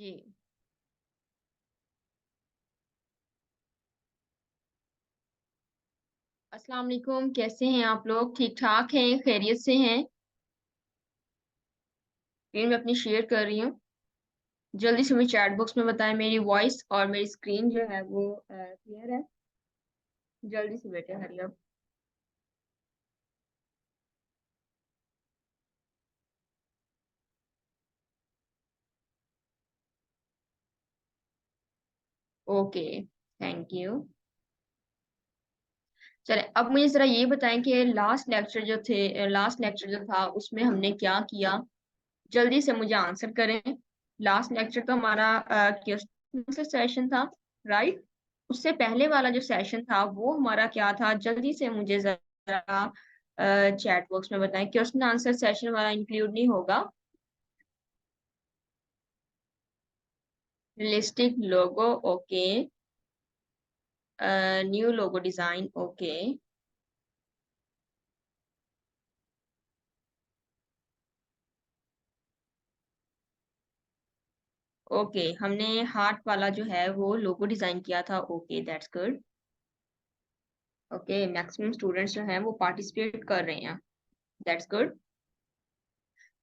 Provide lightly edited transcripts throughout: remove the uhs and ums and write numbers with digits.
जी। अस्सलाम वालेकुम, कैसे हैं आप लोग? ठीक ठाक हैं, खैरियत से हैं? स्क्रीन मैं अपनी शेयर कर रही हूँ। जल्दी से मुझे चैट बॉक्स में बताएं मेरी वॉइस और मेरी स्क्रीन जो है वो क्लियर है। जल्दी से बेटे hurry up. Okay, thank you. चले अब मुझे जरा ये बताएं कि लास्ट लेक्चर जो था उसमें हमने क्या किया। जल्दी से मुझे आंसर करें। लास्ट लेक्चर तो हमारा क्वेश्चन सेशन था, राइट? उससे पहले वाला जो सेशन था वो हमारा क्या था? जल्दी से मुझे जरा चैट बॉक्स में बताएं। क्वेश्चन आंसर सेशन वाला इंक्लूड नहीं होगा। Realistic logo, okay. New logo design, okay. Okay, हमने हार्ट वाला जो है वो लोगो डिजाइन किया था। Okay, that's good. Okay, maximum students जो हैं वो पार्टिसिपेट कर रहे हैं। That's good.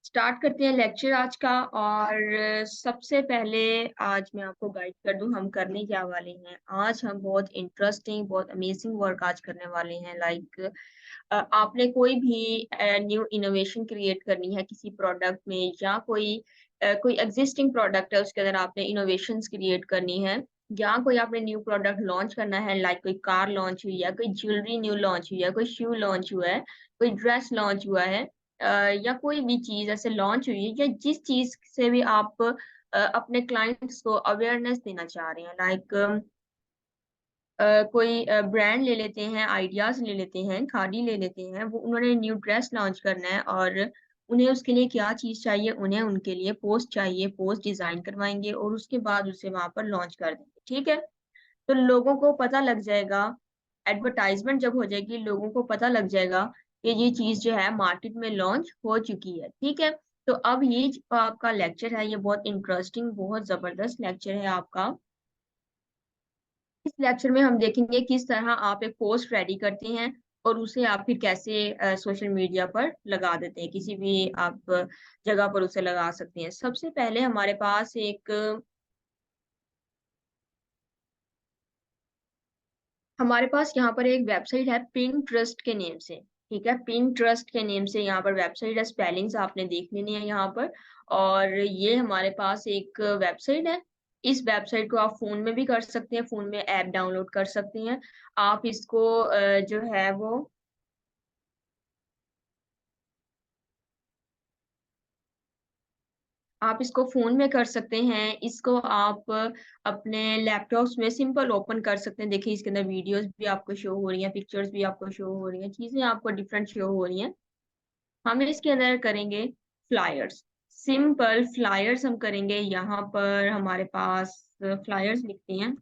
स्टार्ट करते हैं लेक्चर आज का। और सबसे पहले आज मैं आपको गाइड कर दूं हम करने क्या वाले हैं। आज हम बहुत इंटरेस्टिंग, बहुत अमेजिंग वर्क आज करने वाले हैं। लाइक आपने कोई भी न्यू इनोवेशन क्रिएट करनी है किसी प्रोडक्ट में, या कोई एग्जिस्टिंग प्रोडक्ट है उसके अंदर आपने इनोवेशंस क्रिएट करनी है, या कोई आपने न्यू प्रोडक्ट लॉन्च करना है। लाइक कोई कार लॉन्च हुई है, कोई ज्वेलरी न्यू लॉन्च हुई है, कोई शू लॉन्च हुआ है, कोई ड्रेस लॉन्च हुआ है, या कोई भी चीज ऐसे लॉन्च हुई है, या जिस चीज से भी आप अपने क्लाइंट्स को अवेयरनेस देना चाह रहे हैं। लाइक कोई ब्रांड ले लेते हैं, आइडियाज ले लेते हैं, खादी ले लेते हैं, वो उन्होंने न्यू ड्रेस लॉन्च करना है और उन्हें उसके लिए क्या चीज चाहिए, उन्हें उनके लिए पोस्ट चाहिए, पोस्ट डिजाइन करवाएंगे और उसके बाद उसे वहां पर लॉन्च कर देंगे। ठीक है, तो लोगों को पता लग जाएगा, एडवर्टाइजमेंट जब हो जाएगी लोगों को पता लग जाएगा कि ये चीज जो है मार्केट में लॉन्च हो चुकी है। ठीक है, तो अब ये जो आपका लेक्चर है ये बहुत इंटरेस्टिंग, बहुत जबरदस्त लेक्चर है आपका। इस लेक्चर में हम देखेंगे किस तरह आप एक पोस्ट रेडी करते हैं और उसे आप फिर कैसे सोशल मीडिया पर लगा देते हैं, किसी भी आप जगह पर उसे लगा सकते हैं। सबसे पहले हमारे पास यहाँ पर एक वेबसाइट है पिंक ट्रस्ट के नेम से। ठीक है, पिंक ट्रस्ट के नेम से यहाँ पर वेबसाइट है। स्पेलिंग्स आपने देख लेनी है यहाँ पर। और ये हमारे पास एक वेबसाइट है। इस वेबसाइट को आप फोन में भी कर सकते हैं, फोन में ऐप डाउनलोड कर सकते हैं। आप इसको जो है वो आप इसको फोन में कर सकते हैं। इसको आप अपने लैपटॉप्स में सिंपल ओपन कर सकते हैं। देखिए इसके अंदर वीडियोस भी आपको शो हो रही हैं, पिक्चर्स भी आपको शो हो रही हैं, चीजें आपको डिफरेंट शो हो रही हैं। हम इसके अंदर करेंगे फ्लायर्स। सिंपल फ्लायर्स हम करेंगे। यहाँ पर हमारे पास फ्लायर्स लिखते हैं,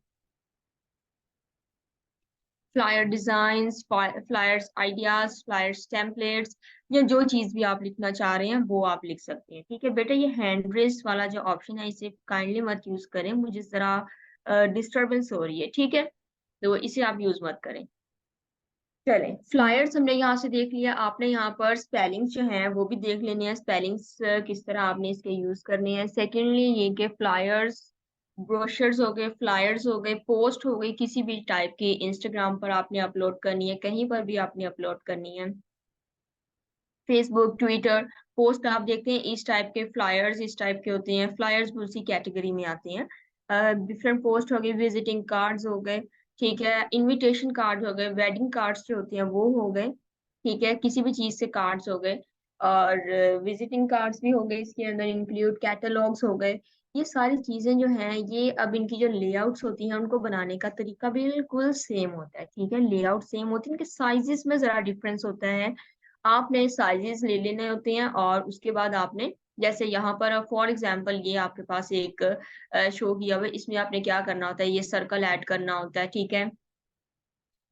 flyer designs, flyers ideas, flyers templates, या जो चीज भी आप लिखना चाह रहे हैं वो आप लिख सकते हैं। ठीक है बेटा, ये हैंड रेस वाला जो ऑप्शन है इसे काइंडली मत यूज करें, मुझे जरा डिस्टरबेंस हो रही है। ठीक है, तो इसे आप यूज मत करें। चलें, फ्लायर्स हमने यहाँ से देख लिया। आपने यहाँ पर स्पेलिंग्स जो हैं वो भी देख लेने हैं, स्पेलिंग्स किस तरह आपने इसके यूज करने हैं। सेकेंडली ये कि फ्लायर्स, ब्रोशर्स हो गए, फ्लायर्स हो गए, पोस्ट हो गई किसी भी टाइप की, इंस्टाग्राम पर आपने अपलोड करनी है, कहीं पर भी आपने अपलोड करनी है, फेसबुक, ट्विटर, पोस्ट आप देखते हैं इस टाइप के फ्लायर्स इस टाइप के होते हैं। फ्लायर्स भी उसी कैटेगरी में आते हैं। डिफरेंट पोस्ट हो गए, विजिटिंग कार्ड्स हो गए, ठीक है, इनविटेशन कार्ड हो गए, वेडिंग कार्ड्स जो होते हैं वो हो गए, ठीक है, किसी भी चीज से कार्ड्स हो गए। और विजिटिंग कार्ड्स भी हो गए, इसके अंदर इंक्लूड कैटलॉग्स हो गए। ये सारी चीजें जो हैं ये अब इनकी जो लेआउट्स होती हैं उनको बनाने का तरीका बिल्कुल सेम होता है। ठीक है, लेआउट सेम होती है, इनके साइजेस में जरा डिफरेंस होता है। आपने साइजेस ले लेने होते हैं और उसके बाद आपने, जैसे यहाँ पर फॉर एग्जांपल ये आपके पास एक शो किया हुआ है, इसमें आपने क्या करना होता है, ये सर्कल ऐड करना होता है। ठीक है,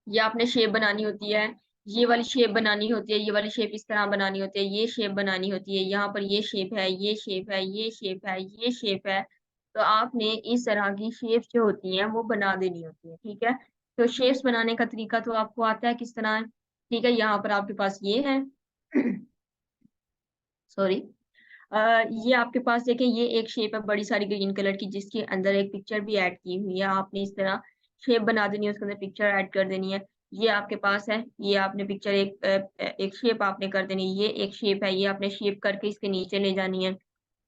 ये आपने शेप बनानी होती है, ये वाली शेप बनानी होती है, ये वाली शेप इस तरह बनानी होती है, ये शेप बनानी होती है, यहाँ पर ये शेप है, ये शेप है, ये शेप है, ये शेप है। तो आपने इस तरह की शेप्स जो होती हैं वो बना देनी होती है, ठीक है। तो शेप्स बनाने का तरीका तो आपको आता है किस तरह है, ठीक है। यहाँ पर आपके पास ये है सॉरी, ये आपके पास देखें, ये एक शेप है बड़ी सारी ग्रीन कलर की जिसके अंदर एक पिक्चर भी ऐड की हुई है। आपने इस तरह शेप बना देनी है, उसके अंदर पिक्चर ऐड कर देनी है। ये आपके पास है, ये आपने पिक्चर एक शेप आपने कर देनी है। ये एक शेप है, ये आपने शेप करके इसके नीचे ले जानी है।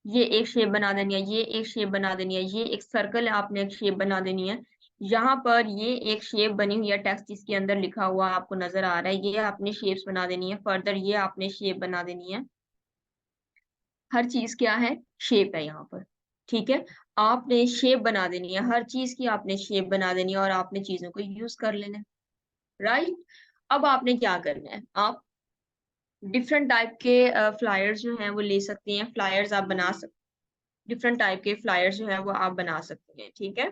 ये एक शेप बना देनी है, ये एक शेप बना देनी है, ये एक सर्कल है, आपने एक शेप बना देनी है। यहाँ पर ये एक शेप बनी हुई है, टेक्स्ट इसके अंदर लिखा हुआ आपको नजर आ रहा है, ये आपने शेप्स बना देनी है। फर्दर ये आपने शेप बना देनी है। हर चीज क्या है, शेप है यहाँ पर, ठीक है। आपने शेप बना देनी है, हर चीज की आपने शेप बना देनी है और आपने चीजों को यूज कर लेना है, राइट। अब आपने क्या करना है, आप डिफरेंट टाइप के फ्लायर्स जो हैं वो ले सकते हैं, फ्लायर्स आप बना सकते, डिफरेंट टाइप के फ्लायर्स जो है वो आप बना सकते हैं, ठीक है।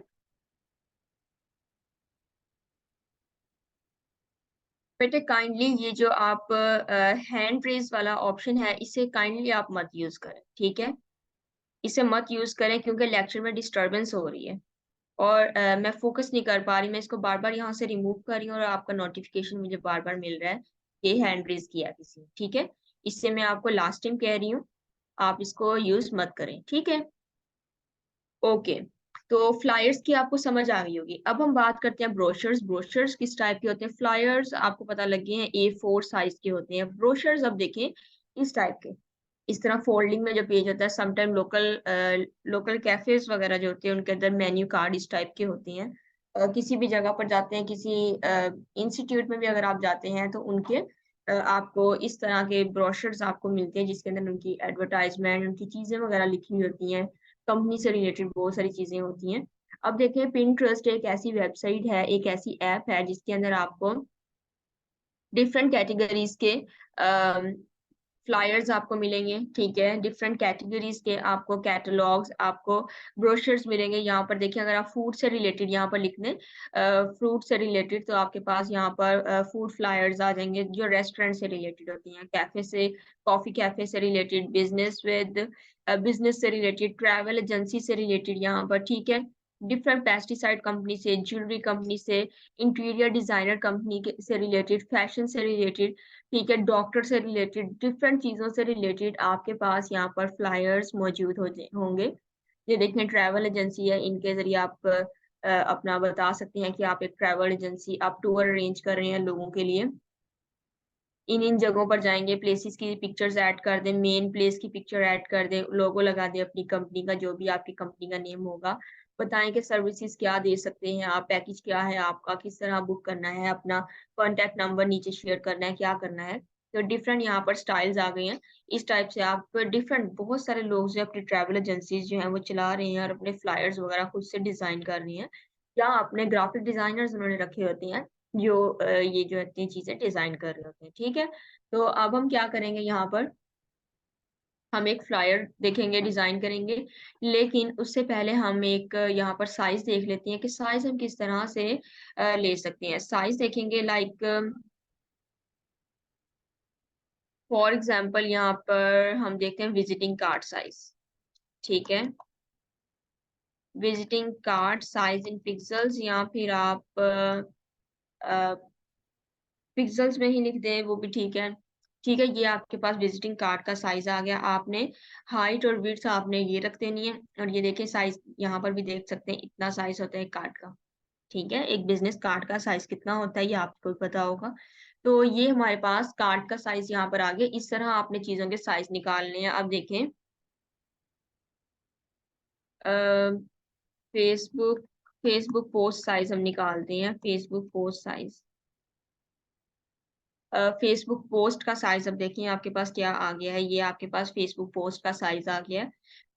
बेटे काइंडली ये जो आप हैंड रेज वाला ऑप्शन है इसे काइंडली आप मत यूज करें, ठीक है। इसे मत यूज करें क्योंकि लेक्चर में डिस्टरबेंस हो रही है और मैं फोकस नहीं कर पा रही, मैं इसको बार बार यहाँ से रिमूव कर रही हूँ और आपका नोटिफिकेशन मुझे बार बार मिल रहा है कि हैंड रेज किया किसी ने, ठीक है। इससे मैं आपको लास्ट टाइम कह रही हूँ, आप इसको यूज मत करें, ठीक है। ओके, तो फ्लायर्स की आपको समझ आ गई होगी। अब हम बात करते हैं ब्रोशर्स। ब्रोशर्स किस टाइप के होते हैं, फ्लायर्स आपको पता लग गए हैं A4 साइज के होते हैं। ब्रोशर्स अब देखें इस टाइप के, इस तरह फोल्डिंग में जो पेज होता है, समटाइम लोकल कैफेज वगैरह जो होते हैं उनके अंदर मेन्यू कार्ड इस टाइप के होते हैं। किसी भी जगह पर जाते हैं, किसी इंस्टीट्यूट में भी अगर आप जाते हैं तो उनके आपको इस तरह के ब्रोशर्स आपको मिलते हैं जिसके अंदर उनकी एडवर्टाइजमेंट, उनकी चीजें वगैरह लिखी हुई होती हैं, कंपनी से रिलेटेड बहुत सारी चीजें होती हैं। अब देखें, पिंटरेस्ट एक ऐसी वेबसाइट है, एक ऐसी ऐप है जिसके अंदर आपको डिफरेंट कैटेगरीज के फ्लायर्स आपको मिलेंगे, ठीक है। डिफरेंट कैटेगरीज के आपको कैटलॉग्स, आपको ब्रोशर्स मिलेंगे। यहाँ पर देखिए, अगर आप फूड से रिलेटेड यहाँ पर लिख दें फ्रूट से रिलेटेड, तो आपके पास यहाँ पर फूड फ्लायर्स आ जाएंगे जो रेस्टोरेंट से रिलेटेड होती हैं, कैफे से, कॉफी कैफे से रिलेटेड, बिजनेस से रिलेटेड, ट्रैवल एजेंसी से रिलेटेड यहाँ पर, ठीक है। डिफरेंट पेस्टिसाइड कंपनी से, ज्वेलरी कंपनी से, इंटीरियर डिजाइनर कंपनी के से रिलेटेड, फैशन से रिलेटेड, ठीक है, डॉक्टर से रिलेटेड, डिफरेंट चीजों से रिलेटेड आपके पास यहाँ पर फ्लायर्स मौजूद होंगे। ये देखें, ट्रैवल एजेंसी है, इनके जरिए आप अपना बता सकते हैं कि आप एक ट्रैवल एजेंसी, आप टूर अरेंज कर रहे हैं लोगों के लिए। इन इन जगहों पर जाएंगे, प्लेसेस की पिक्चर्स ऐड कर दें, मेन प्लेस की पिक्चर ऐड कर दें, लोगो लगा दें अपनी कंपनी का, जो भी आपकी कंपनी का नेम होगा। बताएं कि सर्विसेज क्या दे सकते हैं आप, पैकेज क्या है आपका, किस तरह बुक करना है, अपना कॉन्टेक्ट नंबर नीचे शेयर करना है, क्या करना है। तो डिफरेंट यहाँ पर स्टाइल्स आ गए हैं। इस टाइप से आप डिफरेंट, बहुत सारे लोग जो अपनी ट्रैवल एजेंसीज जो हैं वो चला रहे हैं और अपने फ्लायर्स वगैरह खुद से डिजाइन कर रहे हैं, या अपने ग्राफिक डिजाइनर्स उन्होंने रखे होते हैं जो ये जो इतनी चीजें डिजाइन कर रहे होते हैं, ठीक है। तो अब हम क्या करेंगे, यहाँ पर हम एक फ्लायर देखेंगे, डिजाइन करेंगे, लेकिन उससे पहले हम एक यहाँ पर साइज देख लेते हैं कि साइज हम किस तरह से ले सकते हैं। साइज देखेंगे, लाइक फॉर एग्जांपल यहाँ पर हम देखते हैं विजिटिंग कार्ड साइज, ठीक है। Visiting card size in pixels, या फिर आप पिक्सल्स में ही लिख दें वो भी ठीक है, ठीक है। ये आपके पास विजिटिंग कार्ड का साइज आ गया। आपने हाइट और विड्थ आपने ये रख देनी है, और ये देखिए साइज यहाँ पर भी देख सकते हैं, इतना साइज होता है कार्ड का, ठीक है। एक बिजनेस कार्ड का साइज कितना होता है ये आपको पता होगा। तो ये हमारे पास कार्ड का साइज यहाँ पर आ गया। इस तरह आपने चीजों के साइज निकालने हैं। अब देखें, फेसबुक फेसबुक पोस्ट साइज हम निकालते हैं, Facebook post size, Facebook post का साइज। अब देखिए आपके पास क्या आ गया है, ये आपके पास फेसबुक पोस्ट का साइज आ गया है।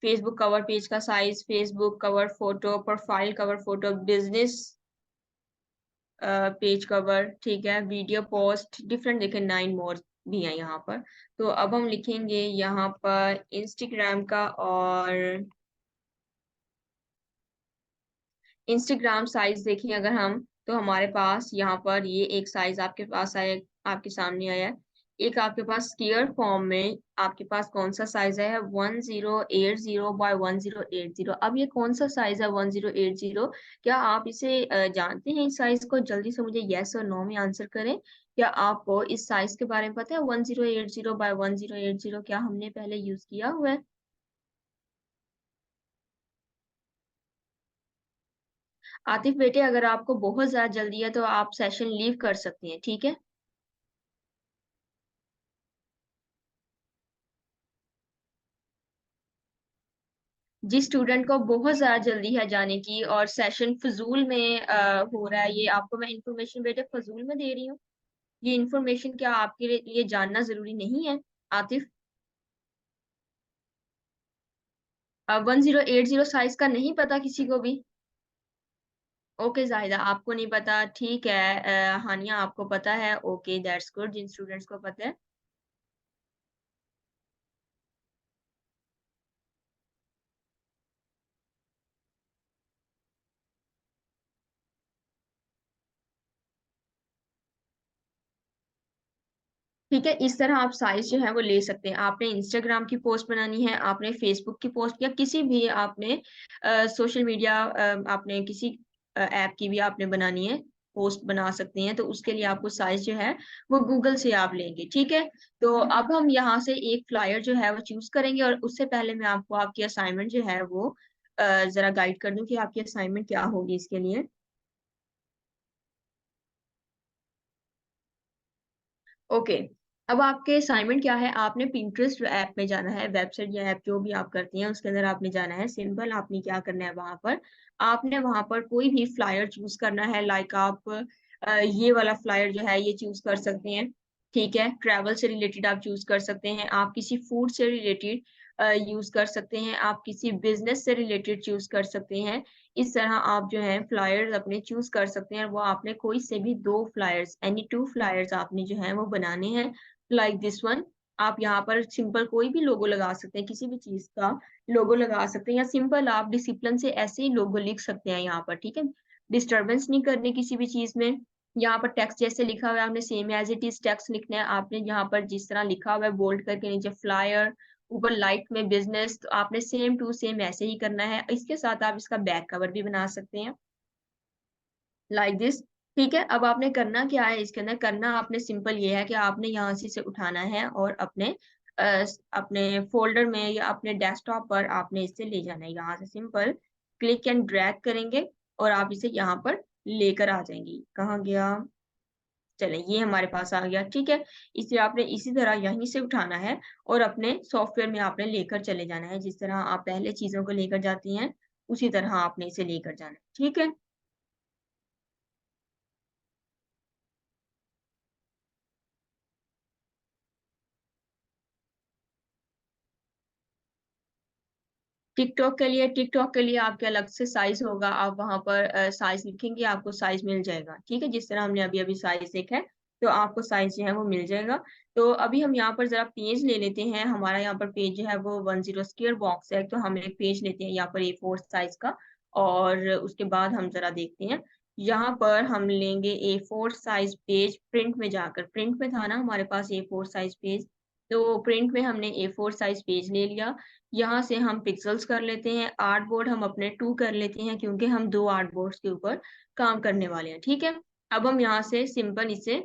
फेसबुक कवर पेज का size, Facebook cover photo, profile cover photo, business page cover, ठीक है, वीडियो पोस्ट, डिफरेंट देखें 9 मोर भी है यहाँ पर। तो अब हम लिखेंगे यहाँ पर इंस्टाग्राम का, और इंस्टाग्राम साइज देखिए अगर हम, तो हमारे पास यहाँ पर ये एक साइज आपके पास आया, आपके सामने आया है। एक आपके पास स्क्वायर फॉर्म में आपके पास कौन सा साइज है 1080 बाय 1080। अब ये कौन सा साइज है 1080? क्या आप इसे जानते हैं इस साइज को? जल्दी से मुझे यस और नो में आंसर करें। क्या आपको इस साइज के बारे में पता है 1080 बाय 1080? क्या हमने पहले यूज किया हुआ है? आतिफ बेटे, अगर आपको बहुत ज्यादा जल्दी है तो आप सेशन लीव कर सकती हैं, ठीक है? जिस स्टूडेंट को बहुत ज्यादा जल्दी है जाने की और सेशन फजूल में हो रहा है, ये आपको मैं इंफॉर्मेशन बेटे फजूल में दे रही हूँ। ये इंफॉर्मेशन क्या आपके लिए जानना जरूरी नहीं है? आतिफ, 1080 साइज का नहीं पता किसी को भी? ओके जाहिदा, आपको नहीं पता, ठीक है। हानिया, आपको पता है? Okay, that's good. जिन स्टूडेंट्स को पता है, ठीक है, इस तरह आप साइज जो है वो ले सकते हैं। आपने इंस्टाग्राम की पोस्ट बनानी है, आपने फेसबुक की पोस्ट, या किसी भी आपने सोशल मीडिया, आपने किसी ऐप की भी आपने बनानी है, पोस्ट बना सकते हैं, तो उसके लिए आपको साइज जो है वो गूगल से आप लेंगे, ठीक है? तो अब हम यहाँ से एक फ्लायर जो है वो चूज करेंगे, और उससे पहले मैं आपको आपकी असाइनमेंट जो है वो जरा गाइड कर दूं कि आपकी असाइनमेंट क्या होगी इसके लिए। ओके, अब आपके असाइनमेंट क्या है? आपने Pinterest ऐप में जाना है, वेबसाइट या ऐप जो भी आप करती हैं उसके अंदर आपने जाना है। सिंपल आपने क्या करना है, वहां पर आपने वहां पर कोई भी फ्लायर चूज करना है। लाइक आप ये वाला फ्लायर जो है ये चूज कर सकते हैं, ठीक है? ट्रैवल से रिलेटेड आप चूज कर सकते हैं, आप किसी फूड से रिलेटेड यूज कर सकते हैं, आप किसी बिजनेस से रिलेटेड चूज कर सकते हैं। इस तरह आप जो है फ्लायर्स अपने चूज कर सकते हैं। वो आपने कोई से भी दो फ्लायर्स, एनी टू फ्लायर्स आपने जो है वो बनाने हैं, लाइक दिस वन। आप यहाँ पर सिंपल कोई भी लोगो लगा सकते हैं, किसी भी चीज का लोगो लगा सकते हैं, या सिंपल आप डिसिप्लिन से ऐसे ही लोगो लिख सकते हैं यहाँ पर, ठीक है? डिस्टर्बेंस नहीं करनी किसी भी चीज में। यहाँ पर टेक्स्ट जैसे लिखा हुआ है आपने same as it is text लिखना है। आपने यहाँ पर जिस तरह लिखा हुआ है बोल्ड करके नीचे फ्लायर, ऊपर लाइट में बिजनेस, तो आपने सेम टू सेम ऐसे ही करना है। इसके साथ आप इसका बैक कवर भी बना सकते हैं, लाइक दिस, ठीक है? अब आपने करना क्या है इसके अंदर? करना आपने सिंपल ये है कि आपने यहाँ से इसे उठाना है और अपने अपने फोल्डर में या अपने डेस्कटॉप पर आपने इसे ले जाना है। यहाँ से सिंपल क्लिक एंड ड्रैग करेंगे और आप इसे यहाँ पर लेकर आ जाएंगी। कहाँ गया? चले, ये हमारे पास आ गया, ठीक है? इसे आपने इसी तरह यहीं से उठाना है और अपने सॉफ्टवेयर में आपने लेकर चले जाना है। जिस तरह आप पहले चीजों को लेकर जाती हैं उसी तरह आपने इसे लेकर जाना है, ठीक है? टिकटॉक के लिए आपके अलग से साइज होगा, आप वहां पर साइज लिखेंगे, आपको साइज मिल जाएगा, ठीक है? जिस तरह हमने अभी अभी साइज देखा है, तो आपको साइज जो है वो मिल जाएगा। तो अभी हम यहाँ पर जरा पेज ले लेते हैं। हमारा यहाँ पर पेज जो है वो 10 स्क्वायर बॉक्स है, तो हम एक पेज लेते हैं यहाँ पर A4 साइज का, और उसके बाद हम जरा देखते हैं। यहाँ पर हम लेंगे A4 साइज पेज, प्रिंट में जाकर, प्रिंट में था ना हमारे पास A4 साइज पेज, तो प्रिंट में हमने A4 साइज पेज ले लिया। यहाँ से हम पिक्सेल्स कर लेते हैं, आर्ट बोर्ड हम अपने 2 कर लेते हैं, क्योंकि हम 2 आर्ट बोर्ड्स के ऊपर काम करने वाले हैं, ठीक है? अब हम यहाँ से सिंपल इसे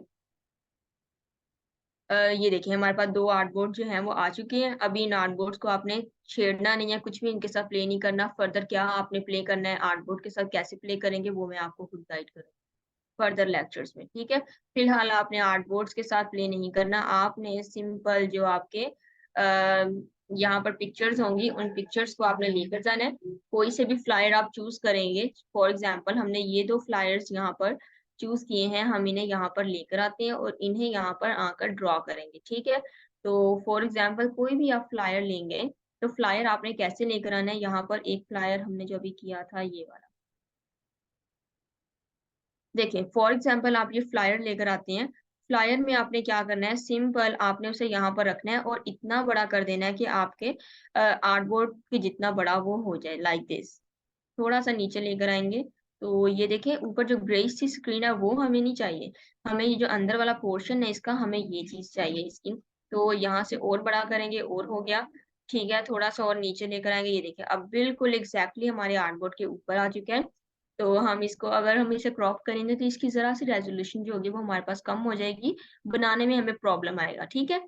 ये देखिए हमारे पास 2 आर्ट बोर्ड जो हैं वो आ चुके हैं। अभी इन आर्ट बोर्ड्स को आपने छेड़ना नहीं है, कुछ भी इनके साथ प्ले नहीं करना। फर्दर क्या आपने प्ले करना है आर्ट बोर्ड के साथ, कैसे प्ले करेंगे वो मैं आपको खुद गाइड करूँगी फर्दर लेक्चर्स में, ठीक है? फिलहाल आपने आर्ट बोर्ड्स के साथ प्ले नहीं करना। आपने सिंपल जो आपके यहाँ पर पिक्चर्स होंगी, उन पिक्चर्स को आपने लेकर जाना है। कोई से भी फ्लायर आप चूज करेंगे, फॉर एग्जाम्पल हमने ये 2 फ्लायर्स यहाँ पर चूज किए हैं, हम इन्हें यहाँ पर लेकर आते हैं और इन्हें यहाँ पर आकर ड्रॉ करेंगे, ठीक है? तो फॉर एग्जाम्पल कोई भी आप फ्लायर लेंगे, तो फ्लायर आपने कैसे लेकर आना है? यहाँ पर एक फ्लायर हमने जो अभी किया था ये वाला, देखिए फॉर एग्जाम्पल आप ये फ्लायर लेकर आते हैं। फ्लायर में आपने क्या करना है? सिंपल आपने उसे यहाँ पर रखना है और इतना बड़ा कर देना है कि आपके आर्टबोर्ड के जितना बड़ा वो हो जाए, लाइक दिस। थोड़ा सा नीचे लेकर आएंगे तो ये देखें ऊपर जो ग्रेइश सी स्क्रीन है वो हमें नहीं चाहिए, हमें ये जो अंदर वाला पोर्शन है इसका हमें ये चीज़ चाहिए इसकी। तो यहाँ से और बड़ा करेंगे और हो गया, ठीक है, थोड़ा-सा और नीचे लेकर आएँगे, ये देखिए अब बिल्कुल एग्ज़ैक्टली हमारे आर्टबोर्ड के ऊपर आ चुका है। तो हम इसको अगर हम इसे क्रॉप करेंगे तो इसकी ज़रा-सी रेज़ोल्यूशन जो होगी वो हमारे पास कम हो जाएगी, बनाने में हमें प्रॉब्लम आएगा, ठीक है?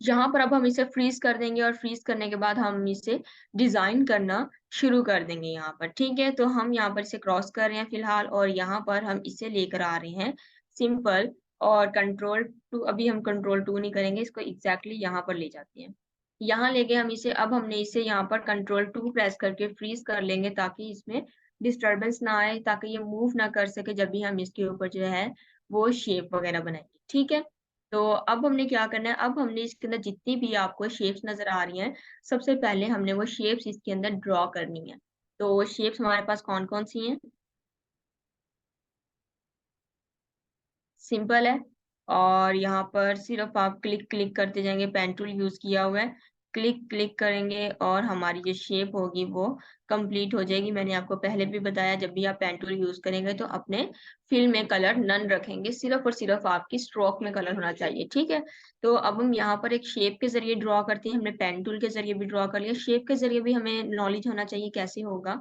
यहाँ पर अब हम इसे फ्रीज़ कर देंगे और फ्रीज़ करने के बाद हम इसे डिज़ाइन करना शुरू कर देंगे यहाँ पर, ठीक है? तो हम यहाँ पर इसे क्रॉस कर रहे हैं फ़िलहाल और यहाँ पर हम इसे लेकर आ रहे हैं सिंपल और कंट्रोल टू अभी हम कंट्रोल 2 नहीं करेंगे, इसको एग्ज़ैक्टली यहाँ पर ले जाते हैं। यहाँ लेके हम इसे अब हमने इसे यहाँ पर कंट्रोल 2 प्रेस करके फ्रीज़ कर लेंगे ताकि इसमें डिस्टर्बेंस ना आए, ताकि ये मूव ना कर सके जब भी हम इसके ऊपर जो है वो शेप वग़ैरह बनाएँगे, ठीक है? तो अब हमने क्या करना है, अब हमने इसके अंदर जितनी भी आपको शेप्स नज़र आ रही हैं, सबसे पहले हमने वो शेप्स इसके अंदर ड्रॉ करनी है। तो शेप्स हमारे पास कौन-कौन सी हैं? सिंपल है और यहाँ पर सिर्फ़ आप क्लिक क्लिक करते जाएँगे, पेन टूल यूज़ किया हुआ है। क्लिक क्लिक करेंगे और हमारी जो शेप होगी वो कंप्लीट हो जाएगी। मैंने आपको पहले भी बताया जब भी आप पेन टूल यूज़ करेंगे तो अपने फिल में कलर नन रखेंगे, सिर्फ़ और सिर्फ़ आपकी स्ट्रोक में कलर होना चाहिए, ठीक है? तो अब हम यहाँ पर एक शेप के ज़रिए ड्रॉ करते हैं, हमने पेन टूल के ज़रिए भी ड्रॉ कर लिया, शेप के ज़रिए भी हमें नॉलेज होना चाहिए कैसे होगा।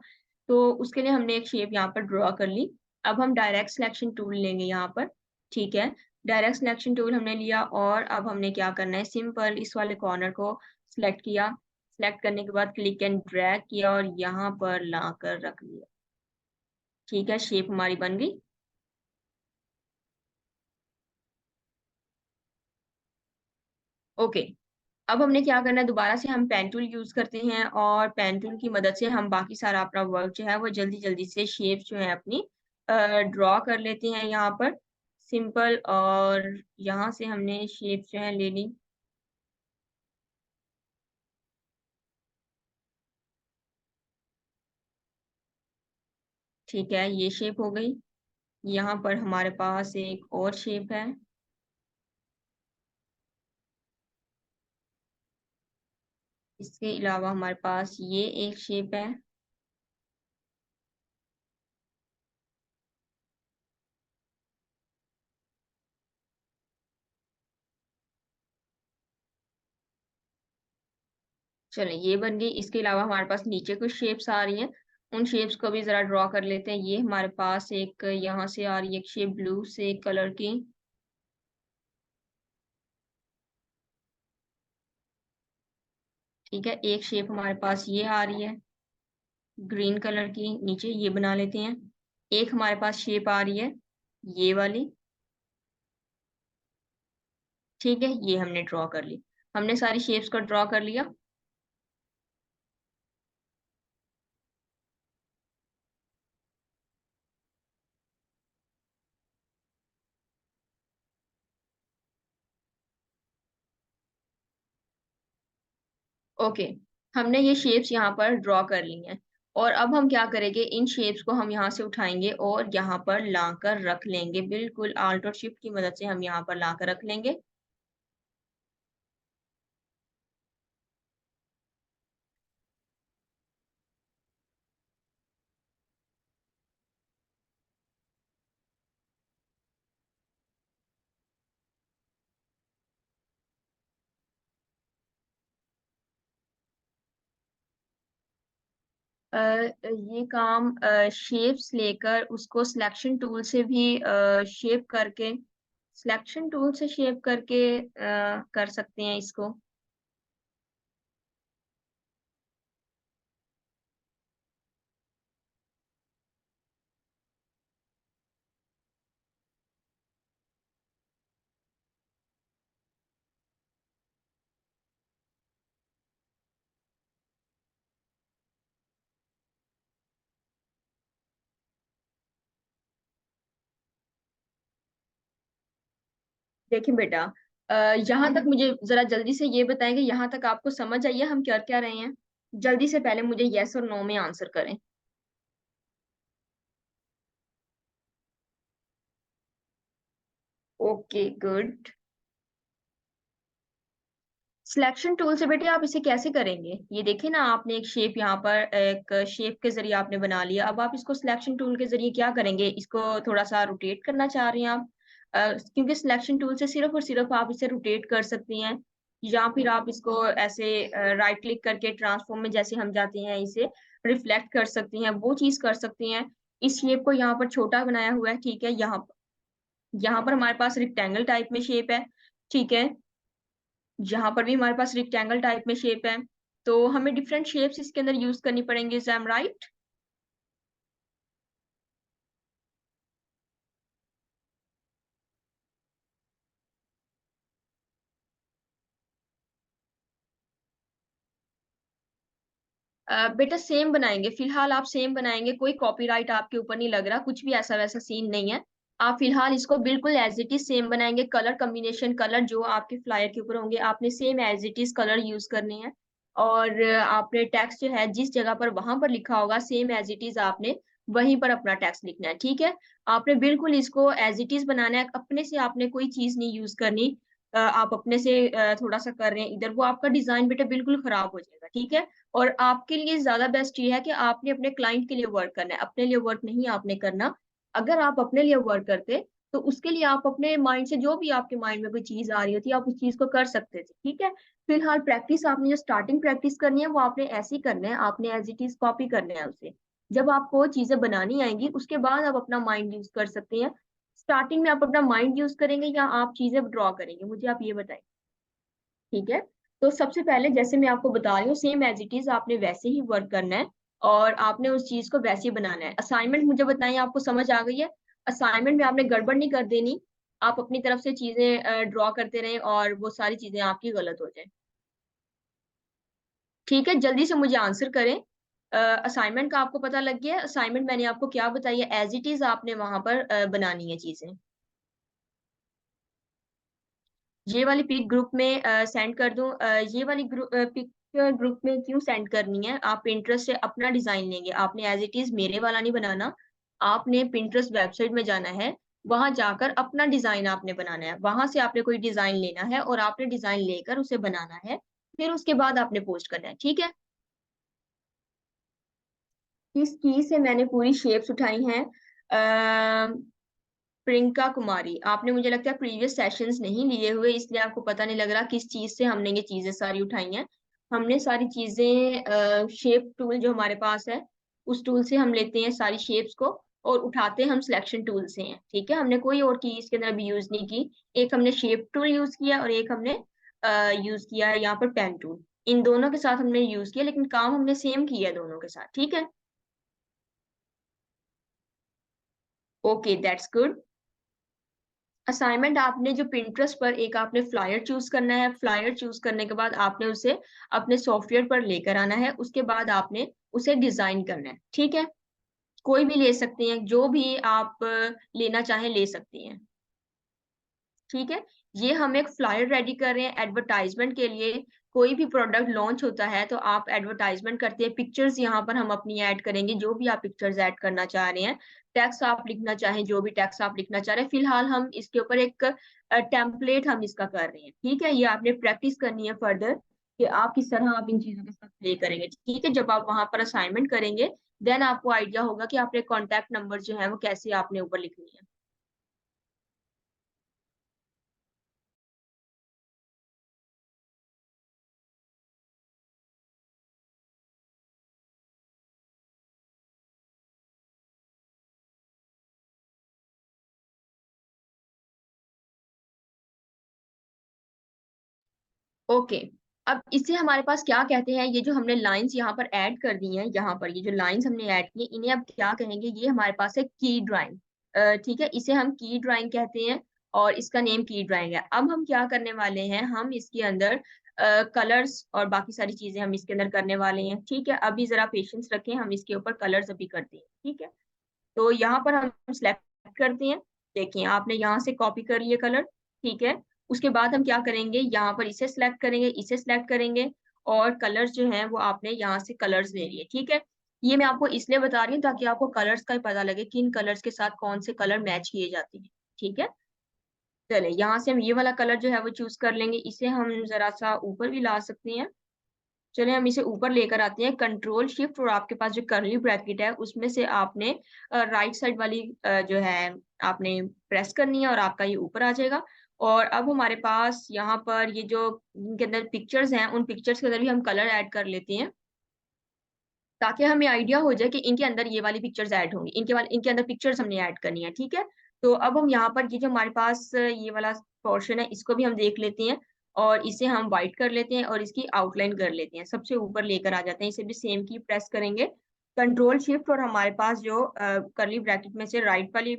तो उसके लिए हमने एक शेप यहाँ पर ड्रॉ कर ली। अब हम डायरेक्ट सिलेक्शन टूल लेंगे यहाँ पर ठीक है। डायरेक्ट सिलेक्शन टूल हमने लिया और अब हमने क्या करना है सिंपल इस वाले कॉर्नर को सिलेक्ट किया। सिलेक्ट करने के बाद क्लिक एंड ड्रैग किया और यहाँ पर लाकर रख लिया। ठीक है, शेप हमारी बन गई। ओके, अब हमने क्या करना है दोबारा से हम पेन टूल यूज़ करते हैं और पेन टूल की मदद से हम बाकी सारा अपना वर्क जो है वो जल्दी-जल्दी से शेप्स जो है अपनी ड्रॉ कर लेते हैं यहाँ पर। सिंपल और यहाँ से हमने शेप्स जो है ले ली। ठीक है, ये शेप हो गई। यहाँ पर हमारे पास एक और शेप है। इसके अलावा हमारे पास ये एक शेप है। चलिए ये बन गई। इसके अलावा हमारे पास नीचे कुछ शेप्स आ रही हैं। उन शेप्स को भी ज़रा ड्रॉ कर लेते हैं। ये हमारे पास एक यहाँ से आ रही है एक शेप ब्लू से कलर की। ठीक है, एक शेप हमारे पास ये आ रही है ग्रीन कलर की। नीचे ये बना लेते हैं। एक हमारे पास शेप आ रही है ये वाली। ठीक है, ये हमने ड्रॉ कर ली। हमने सारी शेप्स को ड्रॉ कर लिया। ओके, हमने ये शेप्स यहाँ पर ड्रॉ कर ली हैं और अब हम क्या करेंगे इन शेप्स को हम यहाँ से उठाएँगे और यहाँ पर लाकर रख लेंगे। बिल्कुल Alt और Shift की मदद से हम यहाँ पर लाकर रख लेंगे। ये काम शेप्स लेकर उसको सिलेक्शन टूल से भी शेप करके सिलेक्शन टूल से शेप करके कर सकते हैं इसको। देखिए बेटा अ, यहाँ तक मुझे ज़रा जल्दी से ये बताएँ कि यहाँ तक आपको समझ आई है हम कर क्या रहे हैं? जल्दी से पहले मुझे येस और नो में आंसर करें। Okay, good. सिलेक्शन टूल से बेटे आप इसे कैसे करेंगे, ये देखिए ना, आपने एक शेप यहाँ पर एक शेप के जरिए आपने बना लिया। अब आप इसको सिलेक्शन टूल के जरिए क्या करेंगे, इसको थोड़ा सा रोटेट करना चाह रहे हैं आप। क्योंकि सिलेक्शन टूल से सिर्फ और सिर्फ आप इसे रोटेट कर सकती हैं, या फिर आप इसको ऐसे राइट क्लिक करके ट्रांसफॉर्म में जैसे हम जाते हैं इसे रिफ्लेक्ट कर सकती हैं, वो चीज कर सकती हैं। इस शेप को यहाँ पर छोटा बनाया हुआ है, ठीक है। यहाँ पर हमारे पास रेक्टेंगल टाइप में शेप है, ठीक है। यहाँ पर भी हमारे पास रेक्टेंगल टाइप में शेप है, तो हमें डिफरेंट शेप्स इसके अंदर यूज करनी पड़ेंगे। Is I am right? बेटा सेम बनाएंगे, फिलहाल आप सेम बनाएंगे, कोई कॉपीराइट आपके ऊपर नहीं लग रहा, कुछ भी ऐसा वैसा सीन नहीं है। आप फिलहाल इसको बिल्कुल एज इट इज सेम बनाएंगे। कलर कॉम्बिनेशन, कलर जो आपके फ्लायर के ऊपर होंगे आपने same as it is colour use करने हैं। और आपने टेक्स्ट जो है जिस जगह पर वहां पर लिखा होगा सेम एज इट इज आपने वहीं पर अपना टेक्स्ट लिखना है, ठीक है। आपने बिल्कुल इसको एज इट इज बनाना है, अपने से आपने कोई चीज नहीं यूज करनी। आप अपने से थोड़ा सा कर रहे हैं इधर, वो आपका डिजाइन बेटा बिल्कुल खराब हो जाएगा, ठीक है। और आपके लिए ज्यादा बेस्ट ये है कि आपने अपने क्लाइंट के लिए वर्क करना है, अपने लिए वर्क नहीं आपने करना। अगर आप अपने लिए वर्क करते तो उसके लिए आप अपने माइंड से जो भी आपके माइंड में कोई चीज आ रही होती आप उस चीज को कर सकते थे, ठीक है। फिलहाल प्रैक्टिस आपने जो स्टार्टिंग प्रैक्टिस करनी है वो आपने ऐसी करना है, आपने एज इट इज कॉपी करना है उसे। जब आपको चीजें बनानी आएंगी उसके बाद आप अपना माइंड यूज कर सकते हैं। स्टार्टिंग में आप अपना माइंड यूज करेंगे या आप चीजें ड्रॉ करेंगे, मुझे आप ये बताएं, ठीक है। तो सबसे पहले जैसे मैं आपको बता रही हूँ सेम एज इट इज आपने वैसे ही वर्क करना है, और आपने उस चीज को वैसे ही बनाना है। असाइनमेंट मुझे बताइए, आपको समझ आ गई है? असाइनमेंट में आपने गड़बड़ नहीं कर देनी, आप अपनी तरफ से चीजें ड्रॉ करते रहें और वो सारी चीजें आपकी गलत हो जाए, ठीक है। जल्दी से मुझे आंसर करें। असाइनमेंट का आपको पता लग गया है? असाइनमेंट मैंने आपको क्या बताई है, एज इट इज आपने वहां पर बनानी है चीजें। ये वाली पिक ग्रुप में सेंड कर दूं? ये वाली पिक ग्रुप में क्यों सेंड करनी है? आप पिंटरेस्ट से अपना डिजाइन लेंगे, आपने एज इट इज मेरे वाला नहीं बनाना। आपने पिंटरेस्ट वेबसाइट में जाना है, वहां जाकर अपना डिजाइन आपने बनाना है, वहां से आपने कोई डिजाइन लेना है और आपने डिजाइन लेकर उसे बनाना है, फिर उसके बाद आपने पोस्ट करना है, ठीक है। इस की से मैंने पूरी शेप्स उठाई हैं। प्रियंका कुमारी, आपने मुझे लगता है प्रीवियस सेशंस नहीं लिए हुए, इसलिए आपको पता नहीं लग रहा किस चीज से हमने ये चीजें सारी उठाई हैं। हमने सारी चीजें शेप टूल जो हमारे पास है उस टूल से हम लेते हैं सारी शेप्स को, और उठाते हम सिलेक्शन टूल से हैं, ठीक है। हमने कोई और की इसके अंदर अभी यूज नहीं की। एक हमने शेप टूल यूज किया और एक हमने यूज किया है यहाँ पर पेन टूल। इन दोनों के साथ हमने यूज किया, लेकिन काम हमने सेम किया है दोनों के साथ, ठीक है। Okay, that's good. असाइनमेंट आपने जो पिंटरेस्ट पर एक आपने फ्लायर चूज करना है, फ्लायर चूज करने के बाद आपने उसे अपने सॉफ्टवेयर पर लेकर आना है, उसके बाद आपने उसे डिजाइन करना है, ठीक है। कोई भी ले सकते हैं, जो भी आप लेना चाहें ले सकते हैं, ठीक है। ये हम एक फ्लायर रेडी कर रहे हैं एडवर्टाइजमेंट के लिए। कोई भी प्रोडक्ट लॉन्च होता है तो आप एडवर्टाइजमेंट करते हैं, पिक्चर्स यहाँ पर हम अपनी ऐड करेंगे, जो भी आप पिक्चर्स ऐड करना चाह रहे हैं, टेक्स्ट आप लिखना चाहें, जो भी टेक्स्ट आप लिखना चाह रहे हैं। फिलहाल हम इसके ऊपर एक टेम्पलेट हम इसका कर रहे हैं, ठीक है। ये आपने प्रैक्टिस करनी है फर्दर कि आप किस तरह आप इन चीजों के साथ प्ले करेंगे, ठीक है। जब आप वहां पर असाइनमेंट करेंगे देन आपको आइडिया होगा कि आपने कॉन्टैक्ट नंबर जो है वो कैसे आपने ऊपर लिखनी है। ओके, अब इसे हमारे पास क्या कहते हैं, ये जो हमने लाइंस यहाँ पर ऐड कर दी हैं, यहाँ पर ये जो लाइंस हमने ऐड की इन्हें अब क्या कहेंगे, ये हमारे पास है की ड्राइंग, ठीक है। इसे हम की ड्राइंग कहते हैं और इसका नेम की ड्राइंग है। अब हम क्या करने वाले हैं, हम इसके अंदर कलर्स और बाकी सारी चीजें हम इसके अंदर करने वाले हैं, ठीक है। अभी जरा पेशेंस रखें, हम इसके ऊपर कलर्स अभी करते हैं, ठीक है। तो यहाँ पर हम सिलेक्ट करते हैं, देखिए आपने यहाँ से कॉपी कर लिए कलर, ठीक है। उसके बाद हम क्या करेंगे, यहाँ पर इसे सिलेक्ट करेंगे, इसे सिलेक्ट करेंगे, और कलर्स जो हैं वो आपने यहाँ से कलर्स ले लिए, ठीक है। ये मैं आपको इसलिए बता रही हूँ ताकि आपको कलर्स का ही पता लगे कि इन कलर्स के साथ कौन से कलर मैच किए जाते हैं, ठीक है। चले यहाँ से हम ये वाला कलर जो है वो चूज कर लेंगे, इसे हम जरा सा ऊपर भी ला सकते हैं। चले हम इसे ऊपर लेकर आते हैं, कंट्रोल शिफ्ट और आपके पास जो करली ब्रैकेट है उसमें से आपने राइट साइड वाली जो है आपने प्रेस करनी है और आपका ये ऊपर आ जाएगा। और अब हमारे पास यहाँ पर ये जो इनके अंदर पिक्चर्स हैं, उन पिक्चर्स के अंदर भी हम कलर ऐड कर लेते हैं, ताकि हमें आइडिया हो जाए कि इनके अंदर ये वाली पिक्चर्स ऐड होंगी, इनके अंदर पिक्चर्स हमने ऐड करनी है, ठीक है। तो अब हम यहाँ पर ये जो हमारे पास ये वाला पोर्शन है इसको भी हम देख लेते हैं और इसे हम व्हाइट कर लेते हैं और इसकी आउटलाइन कर लेते हैं, सबसे ऊपर लेकर आ जाते हैं, इसे भी सेम की प्रेस करेंगे, कंट्रोल शिफ्ट और हमारे पास जो करली ब्रैकेट में से राइट वाली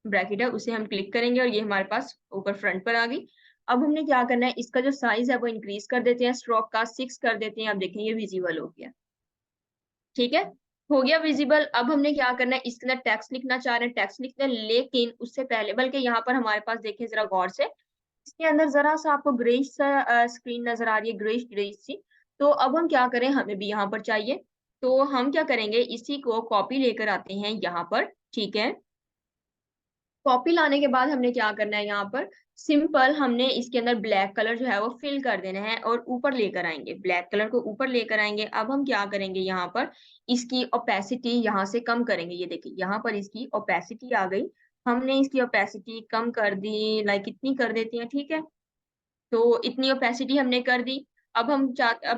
ब्रैकेट है उसे हम क्लिक करेंगे और ये हमारे पास ऊपर फ्रंट पर आ गई। अब हमने क्या करना है, इसका जो साइज है वो इंक्रीज कर देते हैं, स्ट्रोक का 6 कर देते हैं, अब देखें ये विजिबल हो गया, ठीक है, हो गया विजिबल। अब हमने क्या करना है, इसके अंदर टेक्स्ट लिखना चाह रहे हैं, टेक्स्ट लिखते हैं, लेकिन उससे पहले बल्कि यहाँ पर हमारे पास देखें जरा गौर से, इसके अंदर जरा सा आपको ग्रेइश सा स्क्रीन नजर आ रही है, ग्रेइश ग्रेइश सी। तो अब हम क्या करें, हमें भी यहाँ पर चाहिए, तो हम क्या करेंगे, इसी को कॉपी लेकर आते हैं यहाँ पर, ठीक है। कॉपी लाने के बाद हमने क्या करना है, यहाँ पर सिंपल हमने इसके अंदर ब्लैक कलर जो है वो फिल कर देना है और ऊपर लेकर आएंगे, ब्लैक कलर को ऊपर लेकर आएंगे। अब हम क्या करेंगे, यहाँ पर इसकी ओपेसिटी यहाँ से कम करेंगे, ये देखिए यहाँ पर इसकी ओपेसिटी आ गई, हमने इसकी ओपेसिटी कम कर दी, लाइक इतनी कर देती है, ठीक है। तो इतनी ओपेसिटी हमने कर दी। अब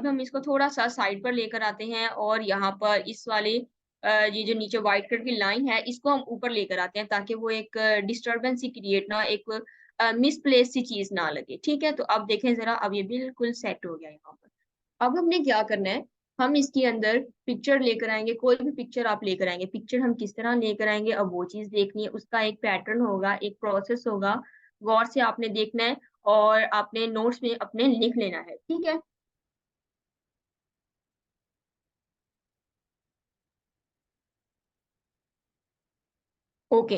हम इसको थोड़ा सा साइड पर लेकर आते हैं और यहाँ पर इस वाले ये जो नीचे व्हाइट कलर की लाइन है इसको हम ऊपर लेकर आते हैं, ताकि वो एक डिस्टरबेंस ही क्रिएट ना, एक मिसप्लेस सी चीज ना लगे, ठीक है। तो अब देखें जरा, अब ये बिल्कुल सेट हो गया यहाँ पर। अब हमने क्या करना है, हम इसके अंदर पिक्चर लेकर आएंगे, कोई भी पिक्चर आप लेकर आएंगे, पिक्चर हम किस तरह लेकर आएंगे अब वो चीज देखनी है, उसका एक पैटर्न होगा, एक प्रोसेस होगा, गौर से आपने देखना है और आपने नोट्स में अपने लिख लेना है, ठीक है। ओके,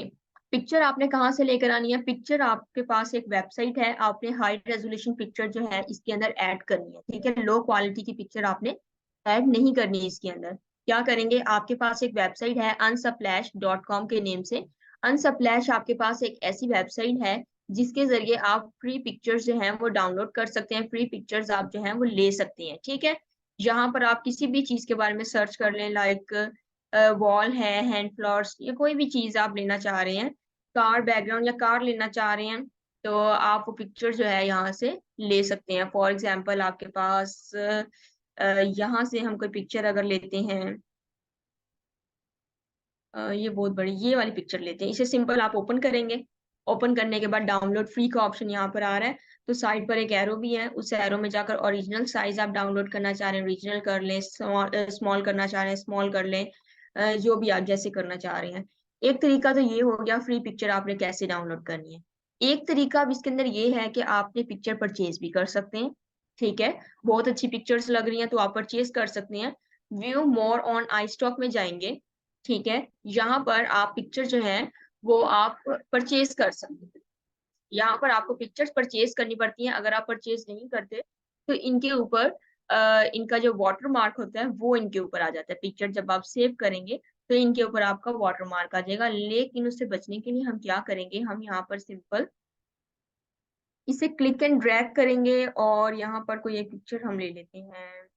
पिक्चर आपने कहाँ से लेकर आनी है, पिक्चर आपके पास एक वेबसाइट है, आपने हाई रेजोल्यूशन पिक्चर जो है इसके अंदर ऐड करनी है, ठीक है। लो क्वालिटी की पिक्चर आपने ऐड नहीं करनी है इसके अंदर। क्या करेंगे, आपके पास एक वेबसाइट है unsplash.com के नेम से। अनसप्लैश आपके पास एक ऐसी वेबसाइट है जिसके जरिए आप फ्री पिक्चर्स जो हैं वो डाउनलोड कर सकते हैं, फ्री पिक्चर्स आप जो हैं वो ले सकते हैं, ठीक है। यहाँ पर आप किसी भी चीज के बारे में सर्च कर लें, लाइक वॉल है, हैंड फ्लावर्स, या कोई भी चीज आप लेना चाह रहे हैं, कार बैकग्राउंड या कार लेना चाह रहे हैं, तो आप वो पिक्चर जो है यहाँ से ले सकते हैं। फॉर एग्जाम्पल आपके पास यहाँ से हम कोई पिक्चर अगर लेते हैं, ये बहुत बड़ी ये वाली पिक्चर लेते हैं, इसे सिंपल आप ओपन करेंगे, ओपन करने के बाद डाउनलोड फ्री का ऑप्शन यहाँ पर आ रहा है, तो साइड पर एक एरो भी है, उस एरो में जाकर ओरिजिनल साइज आप डाउनलोड करना चाह रहे हैं ओरिजिनल कर लें, स्मॉल करना चाह रहे हैं स्मॉल कर लें, जो भी आप जैसे करना चाह रहे हैं। एक तरीका तो ये हो गया फ्री पिक्चर आपने कैसे डाउनलोड करनी है। एक तरीका अब इसके अंदर ये है कि आपने पिक्चर परचेज भी कर सकते हैं, ठीक है। बहुत अच्छी पिक्चर्स लग रही हैं तो आप परचेज कर सकते हैं। View more on I stock में जाएंगे, ठीक है, यहाँ पर आप पिक्चर जो है वो आप परचेज कर सकते हैं। यहाँ पर आपको पिक्चर्स परचेज करनी पड़ती हैं, अगर आप परचेज नहीं करते तो इनके ऊपर इनका जो वाटर मार्क होता है वो इनके ऊपर आ जाता है, पिक्चर जब आप सेव करेंगे तो इनके ऊपर आपका वाटर मार्क आ जाएगा। लेकिन उससे बचने के लिए हम क्या करेंगे, हम यहाँ पर सिंपल इसे क्लिक एंड ड्रैग करेंगे और यहाँ पर कोई एक पिक्चर हम ले लेते हैं,